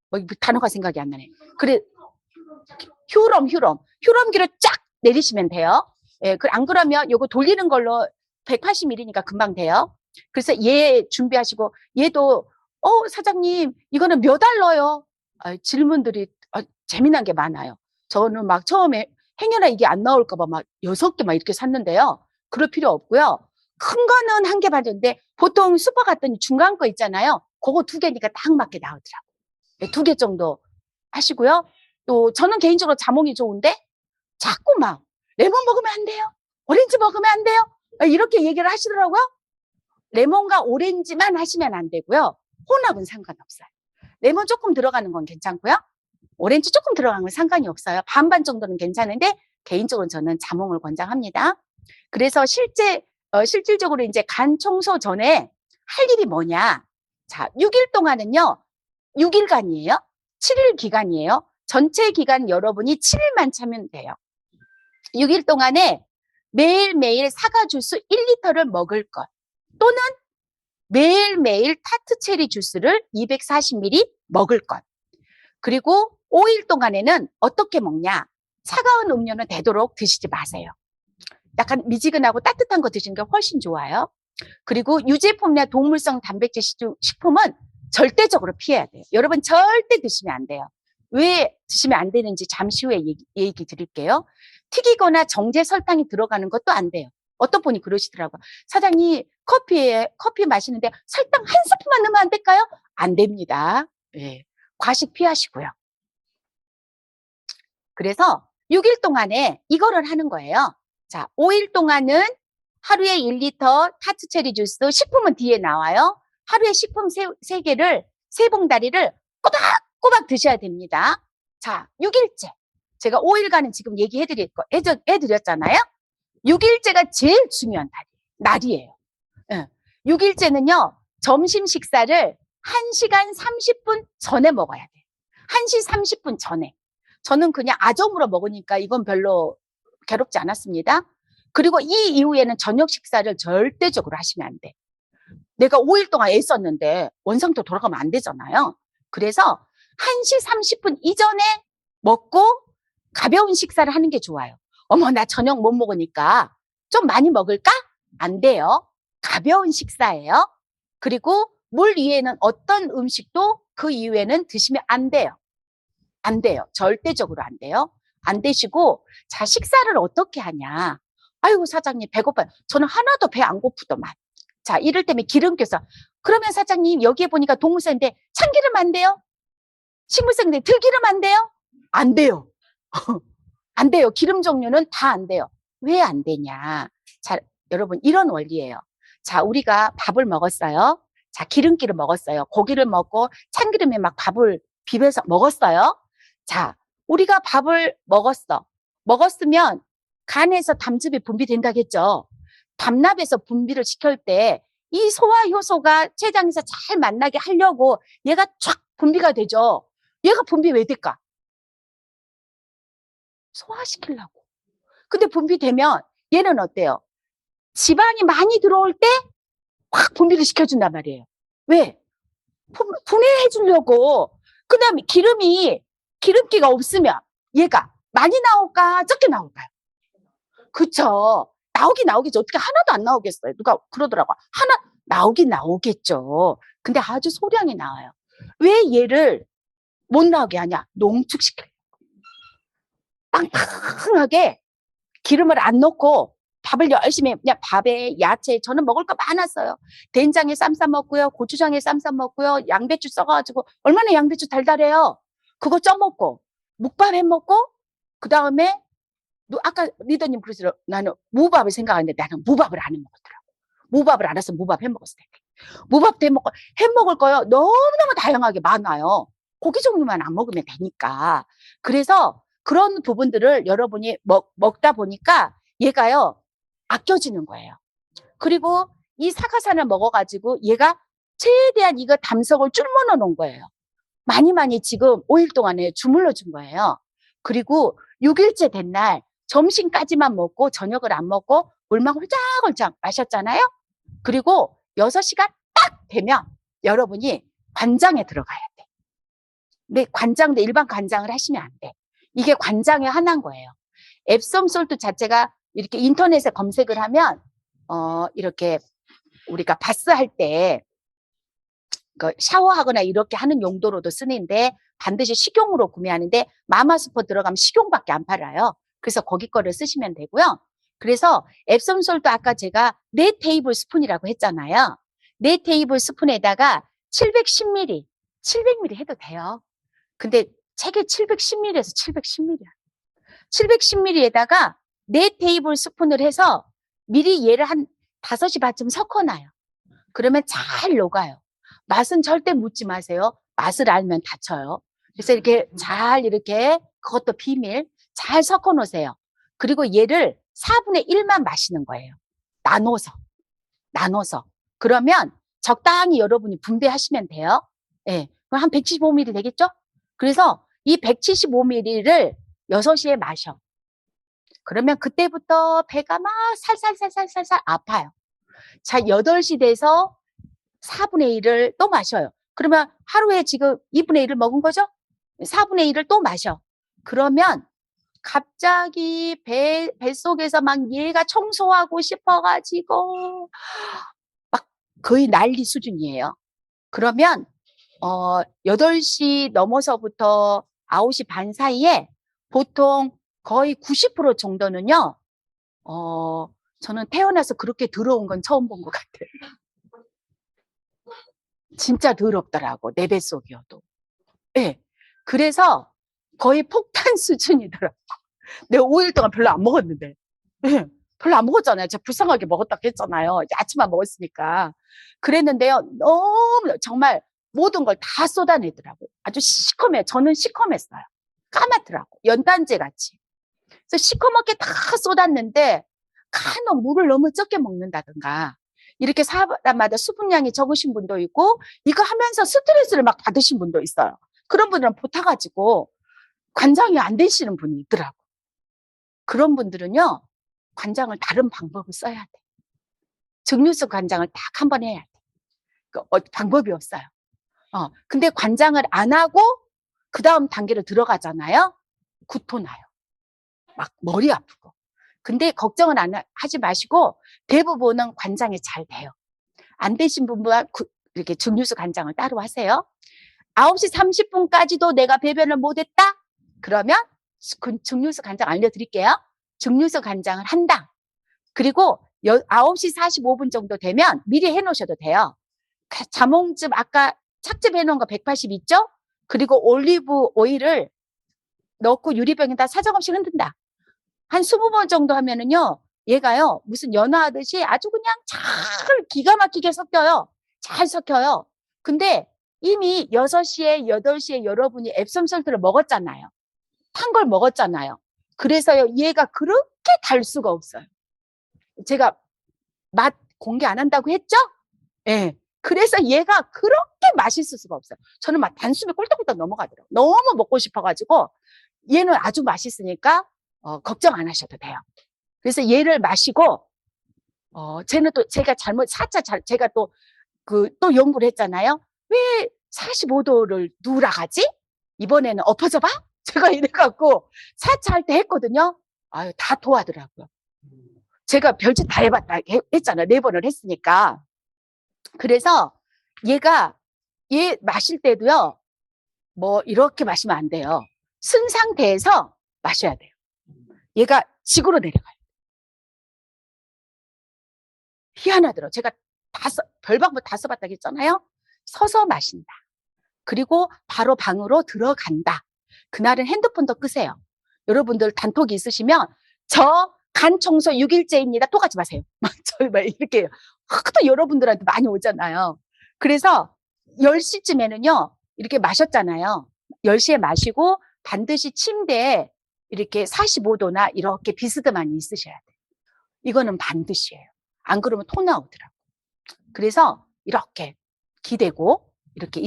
뭐 단어가 생각이 안 나네. 그래, 휴럼기로 쫙 내리시면 돼요. 예, 안 그러면 요거 돌리는 걸로 180ml니까 금방 돼요. 그래서 얘 준비하시고, 얘도 사장님 이거는 몇 알러요? 질문들이 재미난 게 많아요. 저는 막 처음에 행여나 이게 안 나올까 봐 막 6개 막 이렇게 샀는데요. 그럴 필요 없고요. 큰 거는 1개 반인데 보통 슈퍼 갔더니 중간 거 있잖아요. 그거 2개니까 딱 맞게 나오더라고요. 네, 2개 정도 하시고요. 또 저는 개인적으로 자몽이 좋은데 자꾸 막 레몬 먹으면 안 돼요. 오렌지 먹으면 안 돼요. 이렇게 얘기를 하시더라고요. 레몬과 오렌지만 하시면 안 되고요. 혼합은 상관없어요. 레몬 조금 들어가는 건 괜찮고요. 오렌지 조금 들어가는 건 상관이 없어요. 반반 정도는 괜찮은데 개인적으로 저는 자몽을 권장합니다. 그래서 실질적으로 이제 간 청소 전에 할 일이 뭐냐? 자, 6일 동안은요. 6일간이에요. 7일 기간이에요. 전체 기간 여러분이 7일만 차면 돼요. 6일 동안에 매일매일 사과 주스 1리터를 먹을 것 또는 매일매일 타트 체리 주스를 240ml 먹을 것. 그리고 5일 동안에는 어떻게 먹냐? 차가운 음료는 되도록 드시지 마세요. 약간 미지근하고 따뜻한 거 드시는 게 훨씬 좋아요. 그리고 유제품이나 동물성 단백질 식품은 절대적으로 피해야 돼요. 여러분 절대 드시면 안 돼요. 왜 드시면 안 되는지 잠시 후에 얘기 드릴게요. 튀기거나 정제 설탕이 들어가는 것도 안 돼요. 어떤 분이 그러시더라고요. 사장님 커피 마시는데 설탕 한 스푼만 넣으면 안 될까요? 안 됩니다. 네. 과식 피하시고요. 그래서 6일 동안에 이거를 하는 거예요. 자, 5일 동안은 하루에 1리터 타트 체리 주스, 식품은 뒤에 나와요. 하루에 식품 3개를, 3봉다리를 꼬박꼬박 드셔야 됩니다. 자, 6일째. 제가 5일간은 지금 해드렸잖아요. 6일째가 제일 중요한 날이에요. 6일째는요, 점심 식사를 1시간 30분 전에 먹어야 돼요. 1시 30분 전에. 저는 그냥 아점으로 먹으니까 이건 별로 괴롭지 않았습니다. 그리고 이 이후에는 저녁 식사를 절대적으로 하시면 안 돼. 내가 5일 동안 애썼는데 원상태 돌아가면 안 되잖아요. 그래서 1시 30분 이전에 먹고 가벼운 식사를 하는 게 좋아요. 어머, 나 저녁 못 먹으니까 좀 많이 먹을까? 안 돼요. 가벼운 식사예요. 그리고 물 이외에는 어떤 음식도 그 이후에는 드시면 안 돼요. 안 돼요. 절대적으로 안 돼요. 안 되시고, 자, 식사를 어떻게 하냐. 아이고, 사장님, 배고파요. 저는 하나도 배 안 고프더만. 자, 이를테면 기름 껴서. 그러면 사장님, 여기에 보니까 동물성인데 참기름 안 돼요? 식물성인데 들기름 안 돼요? 안 돼요. 안 돼요. 기름 종류는 다 안 돼요. 왜 안 되냐. 자, 여러분, 이런 원리예요. 자, 우리가 밥을 먹었어요. 자, 기름기를 먹었어요. 고기를 먹고 참기름에 막 밥을 비벼서 먹었어요. 자, 우리가 밥을 먹었으면 간에서 담즙이 분비된다겠죠. 담납에서 분비를 시킬 때 이 소화 효소가 췌장에서 잘 만나게 하려고 얘가 쫙 분비가 되죠. 얘가 분비 왜 될까? 소화시키려고. 근데 분비되면 얘는 어때요? 지방이 많이 들어올 때 확 분비를 시켜준단 말이에요. 왜? 분해해 주려고. 그 다음에 기름기가 없으면 얘가 많이 나올까 적게 나올까요? 그쵸. 나오겠죠. 어떻게 하나도 안 나오겠어요. 누가 그러더라고요. 하나 나오긴 나오겠죠. 근데 아주 소량이 나와요. 왜 얘를 못 나오게 하냐? 농축시켜요. 빵빵하게 기름을 안 넣고 밥을 열심히 그냥 밥에 야채 저는 먹을 거 많았어요. 된장에 쌈 싸 먹고요. 고추장에 쌈 싸 먹고요. 양배추 써가지고 얼마나 양배추 달달해요. 그거 쪄 먹고 묵밥 해 먹고 그 다음에 아까 리더님 그러시더라. 나는 무밥을 생각하는데 나는 무밥을 안 해 먹었더라고. 무밥을 알아서 무밥 해 먹었을 때. 무밥도 해 먹을 거요. 너무너무 다양하게 많아요. 고기 종류만 안 먹으면 되니까. 그래서 그런 부분들을 여러분이 먹다 보니까 얘가요, 아껴지는 거예요. 그리고 이 사과산을 먹어가지고 얘가 최대한 이거 담석을 줄여놓은 놓은 거예요. 많이 지금 5일 동안에 주물러 준 거예요. 그리고 6일째 된 날 점심까지만 먹고 저녁을 안 먹고 물만 홀짝홀짝 마셨잖아요. 그리고 6시가 딱 되면 여러분이 관장에 들어가야 돼. 근데 관장도 일반 관장을 하시면 안 돼. 이게 관장의 하나인 거예요. 앱솜 솔트 자체가 이렇게 인터넷에 검색을 하면 이렇게 우리가 바스 할 때 샤워하거나 이렇게 하는 용도로도 쓰는데 반드시 식용으로 구매하는데 마마스퍼 들어가면 식용밖에 안 팔아요. 그래서 거기 거를 쓰시면 되고요. 그래서 앱솜 솔트 아까 제가 4테이블 스푼이라고 했잖아요. 4테이블 스푼에다가 710ml, 700ml 해도 돼요. 근데 책에 710ml에서 710ml야. 710ml에다가 4테이블 스푼을 해서 미리 얘를 한 5시 반쯤 섞어놔요. 그러면 잘 녹아요. 맛은 절대 묻지 마세요. 맛을 알면 다쳐요. 그래서 이렇게 잘 이렇게 그것도 비밀 잘 섞어 놓으세요. 그리고 얘를 4분의 1만 마시는 거예요. 나눠서. 그러면 적당히 여러분이 분배하시면 돼요. 예. 그럼 한 175ml 되겠죠? 그래서 이 175ml를 6시에 마셔. 그러면 그때부터 배가 막 살살살살살살 아파요. 자, 8시 돼서 4분의 1을 또 마셔요. 그러면 하루에 지금 2분의 1을 먹은 거죠? 4분의 1을 또 마셔. 그러면 갑자기 뱃속에서 막 얘가 청소하고 싶어가지고 막 거의 난리 수준이에요. 그러면 8시 넘어서부터 9시 반 사이에 보통 거의 90% 정도는요. 저는 태어나서 그렇게 더러운 건 처음 본 것 같아요. 진짜 더럽더라고, 내 뱃속이어도. 네. 그래서 거의 폭탄 수준이더라고. 내가 5일 동안 별로 안 먹었는데. 네. 별로 안 먹었잖아요. 제가 불쌍하게 먹었다고 했잖아요. 이제 아침만 먹었으니까. 그랬는데요. 너무 정말 모든 걸 다 쏟아내더라고요. 아주 시커매요. 저는 시커맸어요. 까맣더라고. 연단제 같이. 그래서 시커멓게 다 쏟았는데 간혹 물을 너무 적게 먹는다든가 이렇게 사람마다 수분량이 적으신 분도 있고 이거 하면서 스트레스를 막 받으신 분도 있어요. 그런 분들은 보타가지고 관장이 안 되시는 분이 있더라고. 그런 분들은요. 관장을 다른 방법을 써야 돼. 증류수 관장을 딱 한 번 해야 돼. 방법이 없어요. 근데 관장을 안 하고 그 다음 단계로 들어가잖아요. 구토나요. 막 머리 아프고. 근데 걱정은 하지 마시고 대부분은 관장이 잘 돼요. 안 되신 분은 이렇게 증류수 관장을 따로 하세요. 9시 30분까지도 내가 배변을 못했다? 그러면 증류수 관장 알려드릴게요. 증류수 관장을 한다. 그리고 9시 45분 정도 되면 미리 해놓으셔도 돼요. 자몽즙 아까 착즙 해놓은 거 180 있죠? 그리고 올리브 오일을 넣고 유리병에다 사정없이 흔든다. 한 20번 정도 하면은요, 얘가요, 무슨 연화하듯이 아주 그냥 잘 기가 막히게 섞여요. 잘 섞여요. 근데 이미 6시에, 8시에 여러분이 앱솜 솔트를 먹었잖아요. 탄 걸 먹었잖아요. 그래서요, 얘가 그렇게 달 수가 없어요. 제가 맛 공개 안 한다고 했죠? 예. 그래서 얘가 그렇게 맛있을 수가 없어요. 저는 막 단숨에 꿀떡꿀떡 넘어가더라고요. 너무 먹고 싶어가지고 얘는 아주 맛있으니까 걱정 안 하셔도 돼요. 그래서 얘를 마시고 쟤는 또 제가 제가 또 연구를 했잖아요. 왜 45도를 누락하지? 이번에는 엎어져 봐? 제가 이래갖고 4차 할 때 했거든요. 아유, 다 도와더라고요. 제가 별짓 다 해봤다 했잖아요. 4번을 했으니까. 그래서 얘 마실 때도요. 뭐 이렇게 마시면 안 돼요. 쓴 상태에서 마셔야 돼요. 얘가 직으로 내려가요. 희한하더라고요. 제가 별방법 다 써봤다고 했잖아요. 서서 마신다. 그리고 바로 방으로 들어간다. 그날은 핸드폰도 끄세요. 여러분들 단톡이 있으시면 저 간 청소 6일째입니다. 또 가지 마세요. 저 이렇게 하도 여러분들한테 많이 오잖아요. 그래서 10시쯤에는요. 이렇게 마셨잖아요. 10시에 마시고 반드시 침대에 이렇게 45도나 이렇게 비스듬하니 있으셔야 돼요. 이거는 반드시예요. 안 그러면 토 나오더라고요. 그래서 이렇게 기대고 이렇게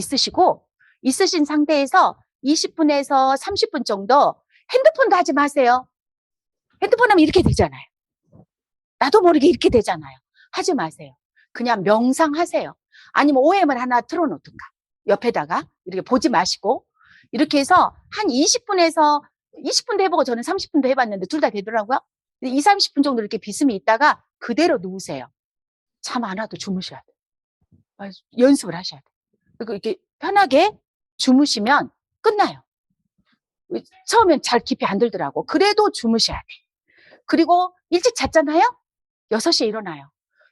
있으신 상태에서 20분에서 30분 정도 핸드폰도 하지 마세요. 핸드폰 하면 이렇게 되잖아요. 나도 모르게 이렇게 되잖아요. 하지 마세요. 그냥 명상하세요. 아니면 OM을 하나 틀어놓든가 옆에다가 이렇게 보지 마시고 이렇게 해서 한 20분도 해보고 저는 30분도 해봤는데 둘 다 되더라고요. 2, 30분 정도 이렇게 비스듬히 있다가 그대로 누우세요. 잠 안 와도 주무셔야 돼요. 연습을 하셔야 돼요. 그리고 이렇게 편하게 주무시면 끝나요. 처음엔 잘 깊이 안 들더라고. 그래도 주무셔야 돼. 그리고 일찍 잤잖아요? 6시에 일어나요.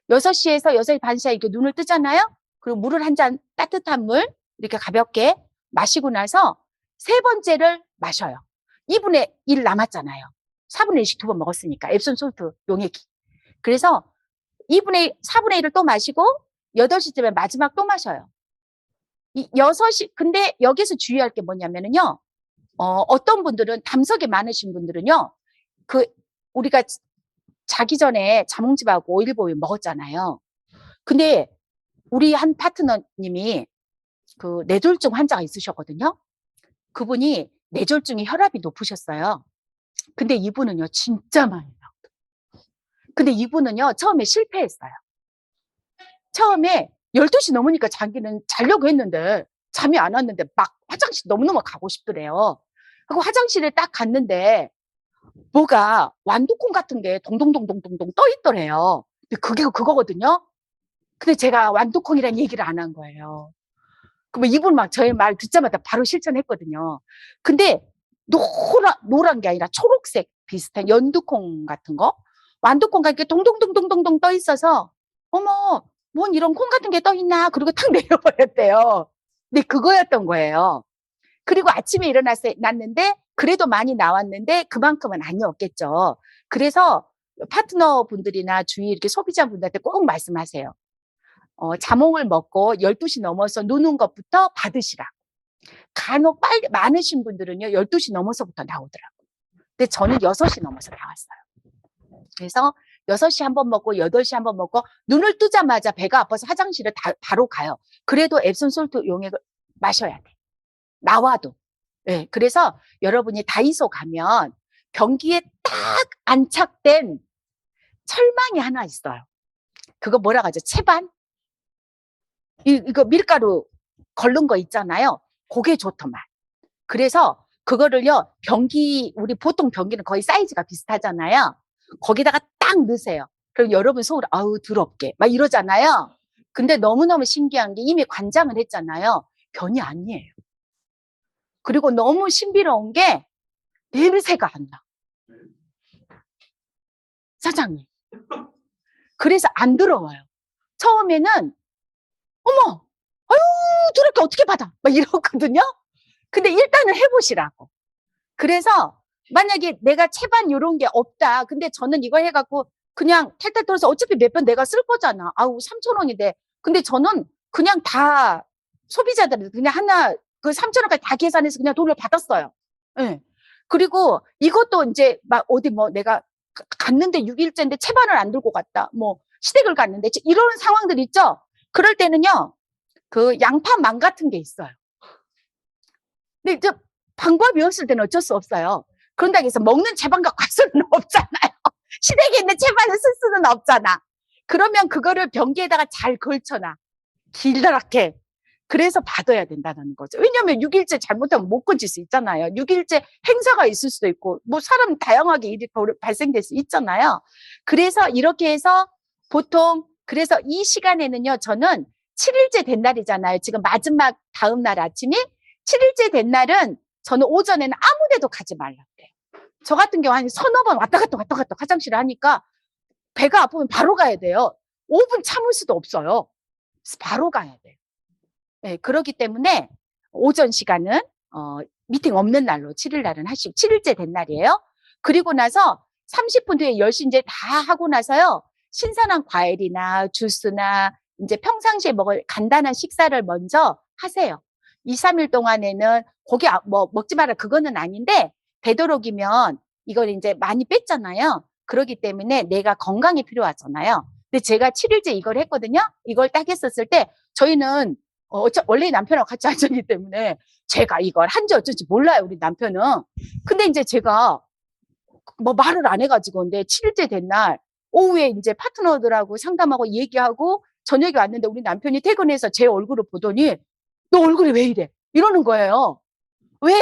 6시에서 6시 반 사이 이렇게 눈을 뜨잖아요? 그리고 물을 한 잔, 따뜻한 물 이렇게 가볍게 마시고 나서 세 번째를 마셔요. 2분의 1 남았잖아요. 4분의 1씩 2번 먹었으니까 앱손 솔트 용액이. 그래서 4분의 1을 또 마시고 8시쯤에 마지막 또 마셔요. 6시, 근데 여기서 주의할 게 뭐냐면요. 어떤 분들은 담석이 많으신 분들은요. 우리가 자기 전에 자몽즙하고 오일보일 먹었잖아요. 근데 우리 한 파트너님이 그 뇌졸중 환자가 있으셨거든요. 그분이 뇌졸중이 혈압이 높으셨어요. 근데 이분은요, 진짜 많이 나오더라고요. 근데 이분은요, 처음에 실패했어요. 처음에 12시 넘으니까 자기는 자려고 했는데 잠이 안 왔는데 막 화장실 너무너무 가고 싶더래요. 그리고 화장실에 딱 갔는데 뭐가 완두콩 같은 게 동동동동동동 떠 있더래요. 근데 그게 그거거든요. 근데 제가 완두콩이란 얘기를 안 한 거예요. 그러면 이분 막 저의 말 듣자마자 바로 실천했거든요. 근데 노란 게 아니라 초록색 비슷한 연두콩 같은 거? 완두콩 같은 게 동동동동동동 떠 있어서 어머, 뭔 이런 콩 같은 게 떠 있나? 그리고 탁 내려버렸대요. 근데 그거였던 거예요. 그리고 아침에 났는데 그래도 많이 나왔는데 그만큼은 아니었겠죠. 그래서 파트너분들이나 주위 이렇게 소비자분들한테 꼭 말씀하세요. 자몽을 먹고 12시 넘어서 누는 것부터 받으시라. 간혹 많으신 분들은요, 12시 넘어서부터 나오더라고요. 근데 저는 6시 넘어서 나왔어요. 그래서 6시 한번 먹고 8시 한번 먹고 눈을 뜨자마자 배가 아파서 화장실을 바로 가요. 그래도 앱손 솔트 용액을 마셔야 돼. 나와도. 네, 그래서 여러분이 다이소 가면 변기에 딱 안착된 철망이 하나 있어요. 그거 뭐라고 하죠? 채반? 이거 밀가루 걸른 거 있잖아요. 그게 좋더만. 그래서 그거를요, 우리 보통 변기는 거의 사이즈가 비슷하잖아요. 거기다가 딱 넣으세요. 그럼 여러분 속으로, 아우, 더럽게. 막 이러잖아요. 근데 너무너무 신기한 게 이미 관장을 했잖아요. 변이 아니에요. 그리고 너무 신비로운 게 냄새가 안 나. 사장님. 그래서 안 더러워요. 처음에는, 어머, 아유, 더럽게 어떻게 받아? 막 이러거든요. 근데 일단은 해보시라고. 그래서 만약에 내가 채반 이런 게 없다. 근데 저는 이거 해갖고 그냥 탈탈 털어서 어차피 몇 번 내가 쓸 거잖아. 아우, 3,000원인데. 근데 저는 그냥 다 소비자들 그냥 하나 그 3,000원까지 다 계산해서 그냥 돈을 받았어요. 네. 그리고 이것도 이제 막 어디 뭐 내가 갔는데 6일째인데 채반을 안 들고 갔다. 뭐 시댁을 갔는데 이런 상황들 있죠. 그럴 때는요. 그 양파망 같은 게 있어요. 근데 이제 방법이 없을 때는 어쩔 수 없어요. 그런다고 해서 먹는 채반 갖고 갈 수는 없잖아요. 시댁에 있는 채반을 쓸 수는 없잖아. 그러면 그거를 변기에다가 잘 걸쳐놔. 길다랗게. 그래서 받아야 된다는 거죠. 왜냐하면 6일째 잘못하면 못 건질 수 있잖아요. 6일째 행사가 있을 수도 있고 뭐 사람 다양하게 일이 발생될 수 있잖아요. 그래서 이렇게 해서 보통 그래서 이 시간에는요. 저는 7일째 된 날이잖아요. 지금 마지막 다음 날 아침이 7일째 된 날은 저는 오전에는 아무 데도 가지 말라 그래요. 저 같은 경우 한 서너 번 왔다 갔다 화장실을 하니까 배가 아프면 바로 가야 돼요. 5분 참을 수도 없어요. 바로 가야 돼요. 네, 그렇기 때문에 오전 시간은 미팅 없는 날로 7일 날은 하시고 7일째 된 날이에요. 그리고 나서 30분 뒤에 10시 이제 다 하고 나서요. 신선한 과일이나 주스나 이제 평상시에 먹을 간단한 식사를 먼저 하세요. 2, 3일 동안에는 고기 뭐 먹지 마라 그거는 아닌데 되도록이면 이걸 이제 많이 뺐잖아요. 그렇기 때문에 내가 건강이 필요하잖아요. 근데 제가 7일째 이걸 했거든요. 이걸 딱 했었을 때 저희는 원래 남편하고 같이 앉았기 때문에 제가 이걸 한지 어쩐지 몰라요, 우리 남편은. 근데 이제 제가 뭐 말을 안 해가지고, 근데 7일째 된 날, 오후에 이제 파트너들하고 상담하고 얘기하고 저녁에 왔는데 우리 남편이 퇴근해서 제 얼굴을 보더니 너 얼굴이 왜 이래? 이러는 거예요. 왜?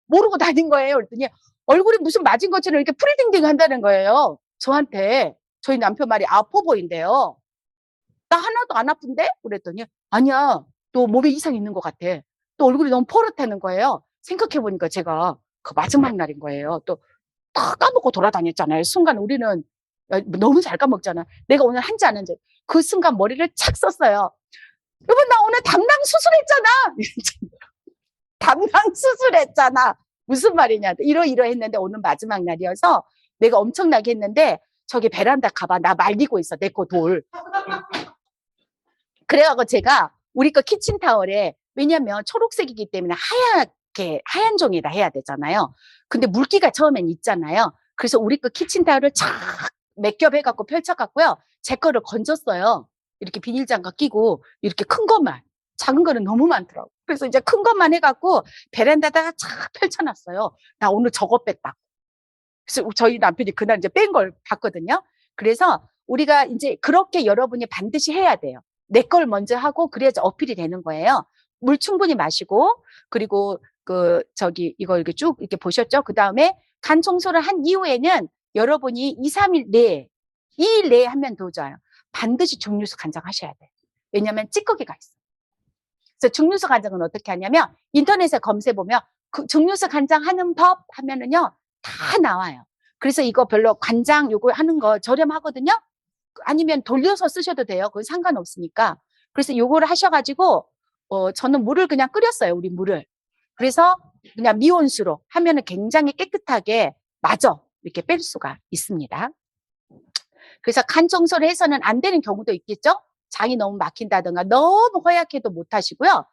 모르고 다닌 거예요. 그랬더니 얼굴이 무슨 맞은 것처럼 이렇게 프리딩딩 한다는 거예요. 저한테. 저희 남편 말이 아파 보인대요. 나 하나도 안 아픈데? 그랬더니 아니야. 너 몸에 이상 있는 것 같아. 또 얼굴이 너무 퍼렇다는 거예요. 생각해보니까 제가 그 마지막 날인 거예요. 또 다 까먹고 돌아다녔잖아요. 순간 우리는 너무 잘 까먹잖아. 내가 오늘 한지 안 한지. 그 순간 머리를 착 썼어요. 여러분 나 오늘 담낭 수술했잖아. 담낭 수술했잖아. 무슨 말이냐. 이러했는데 오늘 마지막 날이어서 내가 엄청나게 했는데 저기 베란다 가봐. 나 말리고 있어. 내 거 돌. 그래갖고 제가 우리 거 키친타월에 왜냐면 초록색이기 때문에 하얀 종이라 해야 되잖아요. 근데 물기가 처음엔 있잖아요. 그래서 우리 거 키친타월을 착 몇 겹 해갖고 펼쳐갖고요. 제 거를 건졌어요. 이렇게 비닐장갑 끼고 이렇게 큰 것만. 작은 거는 너무 많더라고. 그래서 이제 큰 것만 해갖고 베란다다가 착 펼쳐놨어요. 나 오늘 저거 뺐다. 그래서 저희 남편이 그날 이제 뺀 걸 봤거든요. 그래서 우리가 이제 그렇게 여러분이 반드시 해야 돼요. 내 걸 먼저 하고 그래야지 어필이 되는 거예요. 물 충분히 마시고 그리고 이거 이렇게 쭉 이렇게 보셨죠? 그 다음에 간 청소를 한 이후에는 여러분이 2, 3일 내에 2일 내에 하면 더 좋아요. 반드시 중류수 간장 하셔야 돼요. 왜냐하면 찌꺼기가 있어요. 그래서 중류수 간장은 어떻게 하냐면 인터넷에 검색해보면 그 중류수 간장 하는 법 하면은요 다 나와요. 그래서 이거 별로 간장 요거 하는 거 저렴하거든요. 아니면 돌려서 쓰셔도 돼요. 그건 상관없으니까. 그래서 요거를 하셔가지고 저는 물을 그냥 끓였어요. 우리 물을. 그래서 그냥 미온수로 하면은 굉장히 깨끗하게 마저 이렇게 뺄 수가 있습니다. 그래서 간 청소를 해서는 안 되는 경우도 있겠죠. 장이 너무 막힌다든가 너무 허약해도 못 하시고요.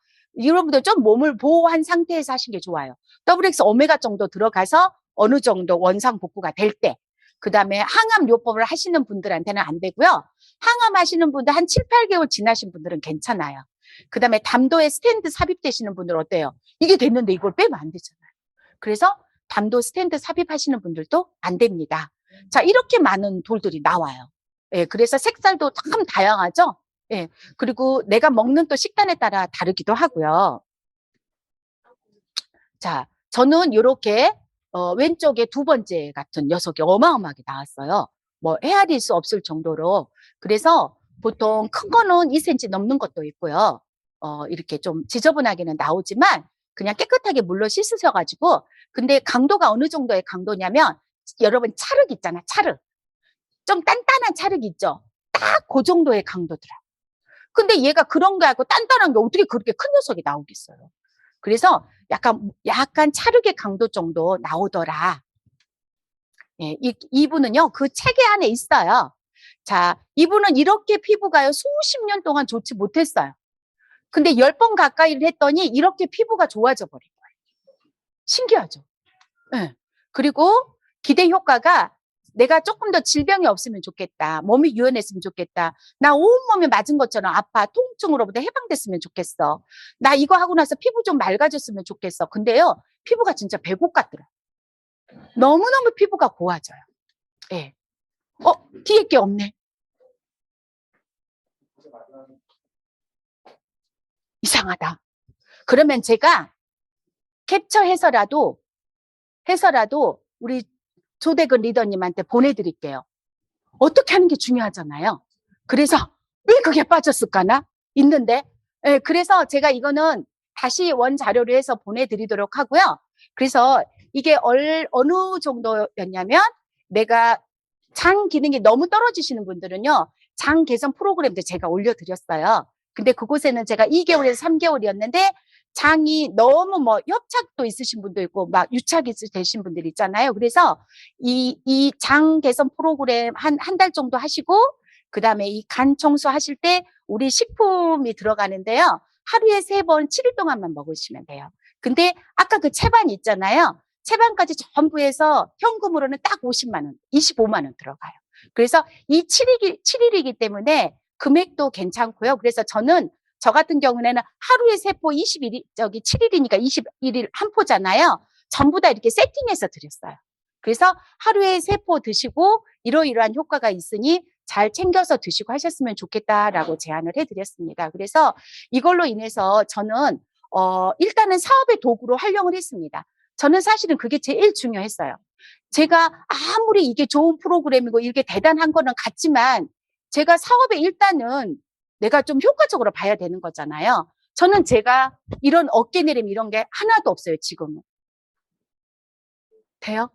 여러분들 좀 몸을 보호한 상태에서 하시는 게 좋아요. WX 오메가 정도 들어가서 어느 정도 원상 복구가 될 때. 그 다음에 항암 요법을 하시는 분들한테는 안 되고요. 항암 하시는 분들 한 7, 8개월 지나신 분들은 괜찮아요. 그 다음에 담도에 스탠드 삽입되시는 분들 어때요? 이게 됐는데 이걸 빼면 안 되잖아요. 그래서 담도 스탠드 삽입하시는 분들도 안 됩니다. 자, 이렇게 많은 돌들이 나와요. 예, 그래서 색깔도 참 다양하죠? 예, 그리고 내가 먹는 또 식단에 따라 다르기도 하고요. 자, 저는 이렇게 왼쪽에 두 번째 같은 녀석이 어마어마하게 나왔어요. 뭐 헤아릴 수 없을 정도로. 그래서 보통 큰 거는 2cm 넘는 것도 있고요. 이렇게 좀 지저분하게는 나오지만 그냥 깨끗하게 물로 씻으셔가지고 근데 강도가 어느 정도의 강도냐면 여러분 찰흙 있잖아. 찰흙. 좀 단단한 찰흙 있죠. 딱 그 정도의 강도더라. 근데 얘가 그런 거 하고 단단한 게 어떻게 그렇게 큰 녀석이 나오겠어요. 그래서 약간 찰흙의 강도 정도 나오더라. 예, 이분은요, 그 체계 안에 있어요. 자, 이분은 이렇게 피부가요, 수십 년 동안 좋지 못했어요. 근데 10번 가까이를 했더니 이렇게 피부가 좋아져 버린 거예요. 신기하죠? 예. 그리고 기대 효과가 내가 조금 더 질병이 없으면 좋겠다. 몸이 유연했으면 좋겠다. 나 온몸에 맞은 것처럼 아파. 통증으로부터 해방됐으면 좋겠어. 나 이거 하고 나서 피부 좀 맑아졌으면 좋겠어. 근데요, 피부가 진짜 배곡 같더라. 너무너무 피부가 고와져요. 예. 뒤에 게 없네. 이상하다. 그러면 제가 캡처해서라도 우리 조대근 리더님한테 보내드릴게요. 어떻게 하는 게 중요하잖아요. 그래서 왜 그게 빠졌을까나? 있는데. 예, 그래서 제가 이거는 다시 원자료로 해서 보내드리도록 하고요. 그래서 이게 어느 정도였냐면 내가 장 기능이 너무 떨어지시는 분들은요. 장 개선 프로그램도 제가 올려드렸어요. 근데 그곳에는 제가 2개월에서 3개월이었는데 장이 너무 뭐 협착도 있으신 분도 있고 막 유착이 되신 분들 있잖아요. 그래서 이 장 개선 프로그램 한 달 정도 하시고 그다음에 이 간 청소 하실 때 우리 식품이 들어가는데요. 하루에 3번 7일 동안만 먹으시면 돼요. 근데 아까 그 채반 있잖아요. 채반까지 전부 해서 현금으로는 딱 50만 원, 25만 원 들어가요. 그래서 이 7일이기 때문에 금액도 괜찮고요. 그래서 저 같은 경우에는 하루에 3포 7일이니까 21일 한 포잖아요. 전부 다 이렇게 세팅해서 드렸어요. 그래서 하루에 3포 드시고 이러이러한 효과가 있으니 잘 챙겨서 드시고 하셨으면 좋겠다라고 제안을 해드렸습니다. 그래서 이걸로 인해서 저는 일단은 사업의 도구로 활용을 했습니다. 저는 사실은 그게 제일 중요했어요. 제가 아무리 이게 좋은 프로그램이고 이게 대단한 거는 같지만 제가 사업에 일단은 내가 좀 효과적으로 봐야 되는 거잖아요. 저는 제가 이런 어깨 내림 이런 게 하나도 없어요, 지금은. 돼요?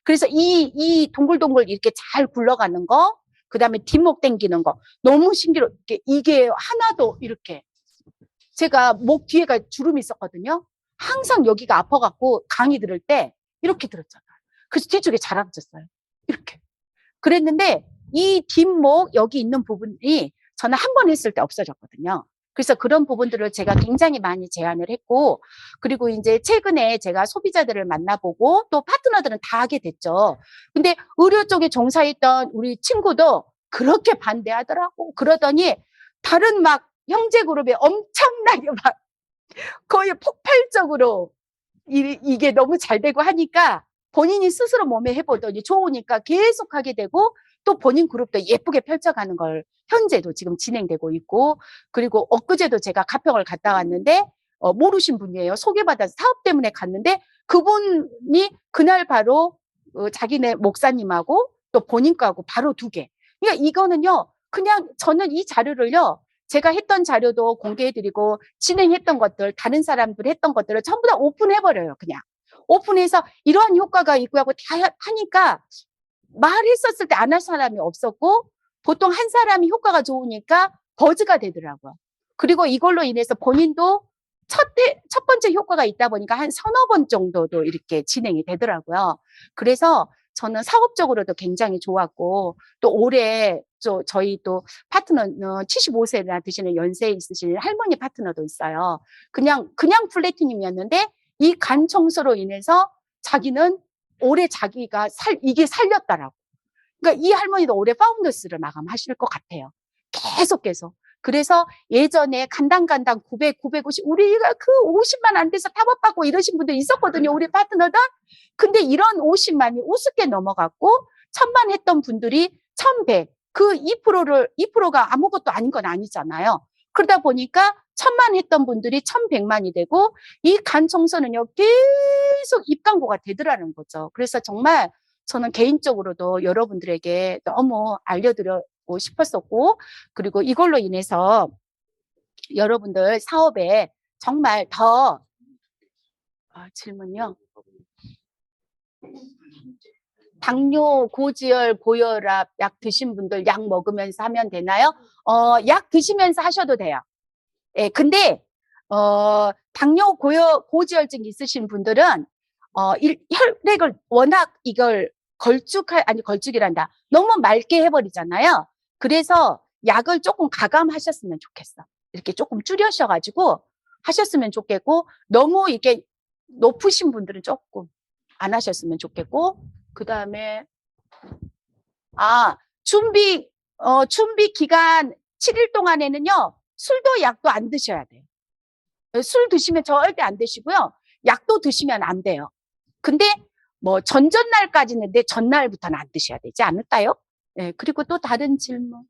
그래서 이 동글동글 이렇게 잘 굴러가는 거, 그 다음에 뒷목 당기는 거, 너무 신기롭게 이게 하나도 이렇게. 제가 목 뒤에가 주름이 있었거든요. 항상 여기가 아파갖고 강의 들을 때 이렇게 들었잖아요. 그래서 뒤쪽에 잘 앉았어요. 이렇게. 그랬는데 이 뒷목 여기 있는 부분이 저는 한 번 했을 때 없어졌거든요. 그래서 그런 부분들을 제가 굉장히 많이 제안을 했고, 그리고 이제 최근에 제가 소비자들을 만나보고 또 파트너들은 다 하게 됐죠. 근데 의료 쪽에 종사했던 우리 친구도 그렇게 반대하더라고. 그러더니 다른 막 형제 그룹에 엄청나게 막 거의 폭발적으로 이게 너무 잘 되고 하니까 본인이 스스로 몸에 해보더니 좋으니까 계속 하게 되고 또 본인 그룹도 예쁘게 펼쳐가는 걸 현재도 지금 진행되고 있고, 그리고 엊그제도 제가 가평을 갔다 왔는데 모르신 분이에요. 소개받아서 사업 때문에 갔는데 그분이 그날 바로 자기네 목사님하고 또 본인 거하고 바로 2개. 그러니까 이거는요, 그냥 저는 이 자료를요, 제가 했던 자료도 공개해드리고 진행했던 것들, 다른 사람들 했던 것들을 전부 다 오픈해버려요. 그냥 오픈해서 이러한 효과가 있고 하고 다 하니까 말했었을 때 안 할 사람이 없었고, 보통 한 사람이 효과가 좋으니까 버즈가 되더라고요. 그리고 이걸로 인해서 본인도 첫 번째 효과가 있다 보니까 한 서너 번 정도도 이렇게 진행이 되더라고요. 그래서 저는 사업적으로도 굉장히 좋았고, 또 올해 저희 또 파트너는 75세나 되시는 연세 있으신 할머니 파트너도 있어요. 그냥 플래티늄이었는데 이 간 청소로 인해서 자기는 올해 자기가 이게 살렸다라고. 그러니까 이 할머니도 올해 파운더스를 마감하실 것 같아요. 계속. 그래서 예전에 간당 900, 950, 우리가 그 50만 안 돼서 타법받고 이러신 분들 있었거든요. 우리 파트너들. 근데 이런 50만이 우습게 넘어갔고, 1000만 했던 분들이 1100. 그 2%가 아무것도 아닌 건 아니잖아요. 그러다 보니까 1000만 했던 분들이 1100만이 되고, 이 간 청소는요, 계속 입광고가 되더라는 거죠. 그래서 정말 저는 개인적으로도 여러분들에게 너무 알려드리고 싶었었고, 그리고 이걸로 인해서 여러분들 사업에 정말 더 질문요. 당뇨, 고지혈, 고혈압 약 드신 분들 약 먹으면서 하면 되나요? 약 드시면서 하셔도 돼요. 예, 근데 당뇨, 고지혈증 있으신 분들은 혈액을 워낙 이걸 걸쭉이란다. 너무 맑게 해버리잖아요. 그래서 약을 조금 가감하셨으면 좋겠어. 이렇게 조금 줄여셔가지고 하셨으면 좋겠고, 너무 이게 높으신 분들은 조금 안 하셨으면 좋겠고, 그 다음에 준비 기간 7일 동안에는요, 술도 약도 안 드셔야 돼요. 술 드시면 절대 안 되시고요. 약도 드시면 안 돼요. 근데 뭐 전날까지는 전날부터는 안 드셔야 되지 않을까요? 예, 그리고 또 다른 질문.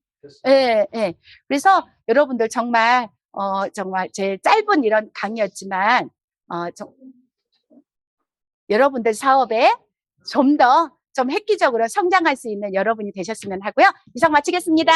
예. 그래서 여러분들 정말 제 짧은 이런 강의였지만 여러분들 사업에 좀 더 획기적으로 성장할 수 있는 여러분이 되셨으면 하고요. 이상 마치겠습니다.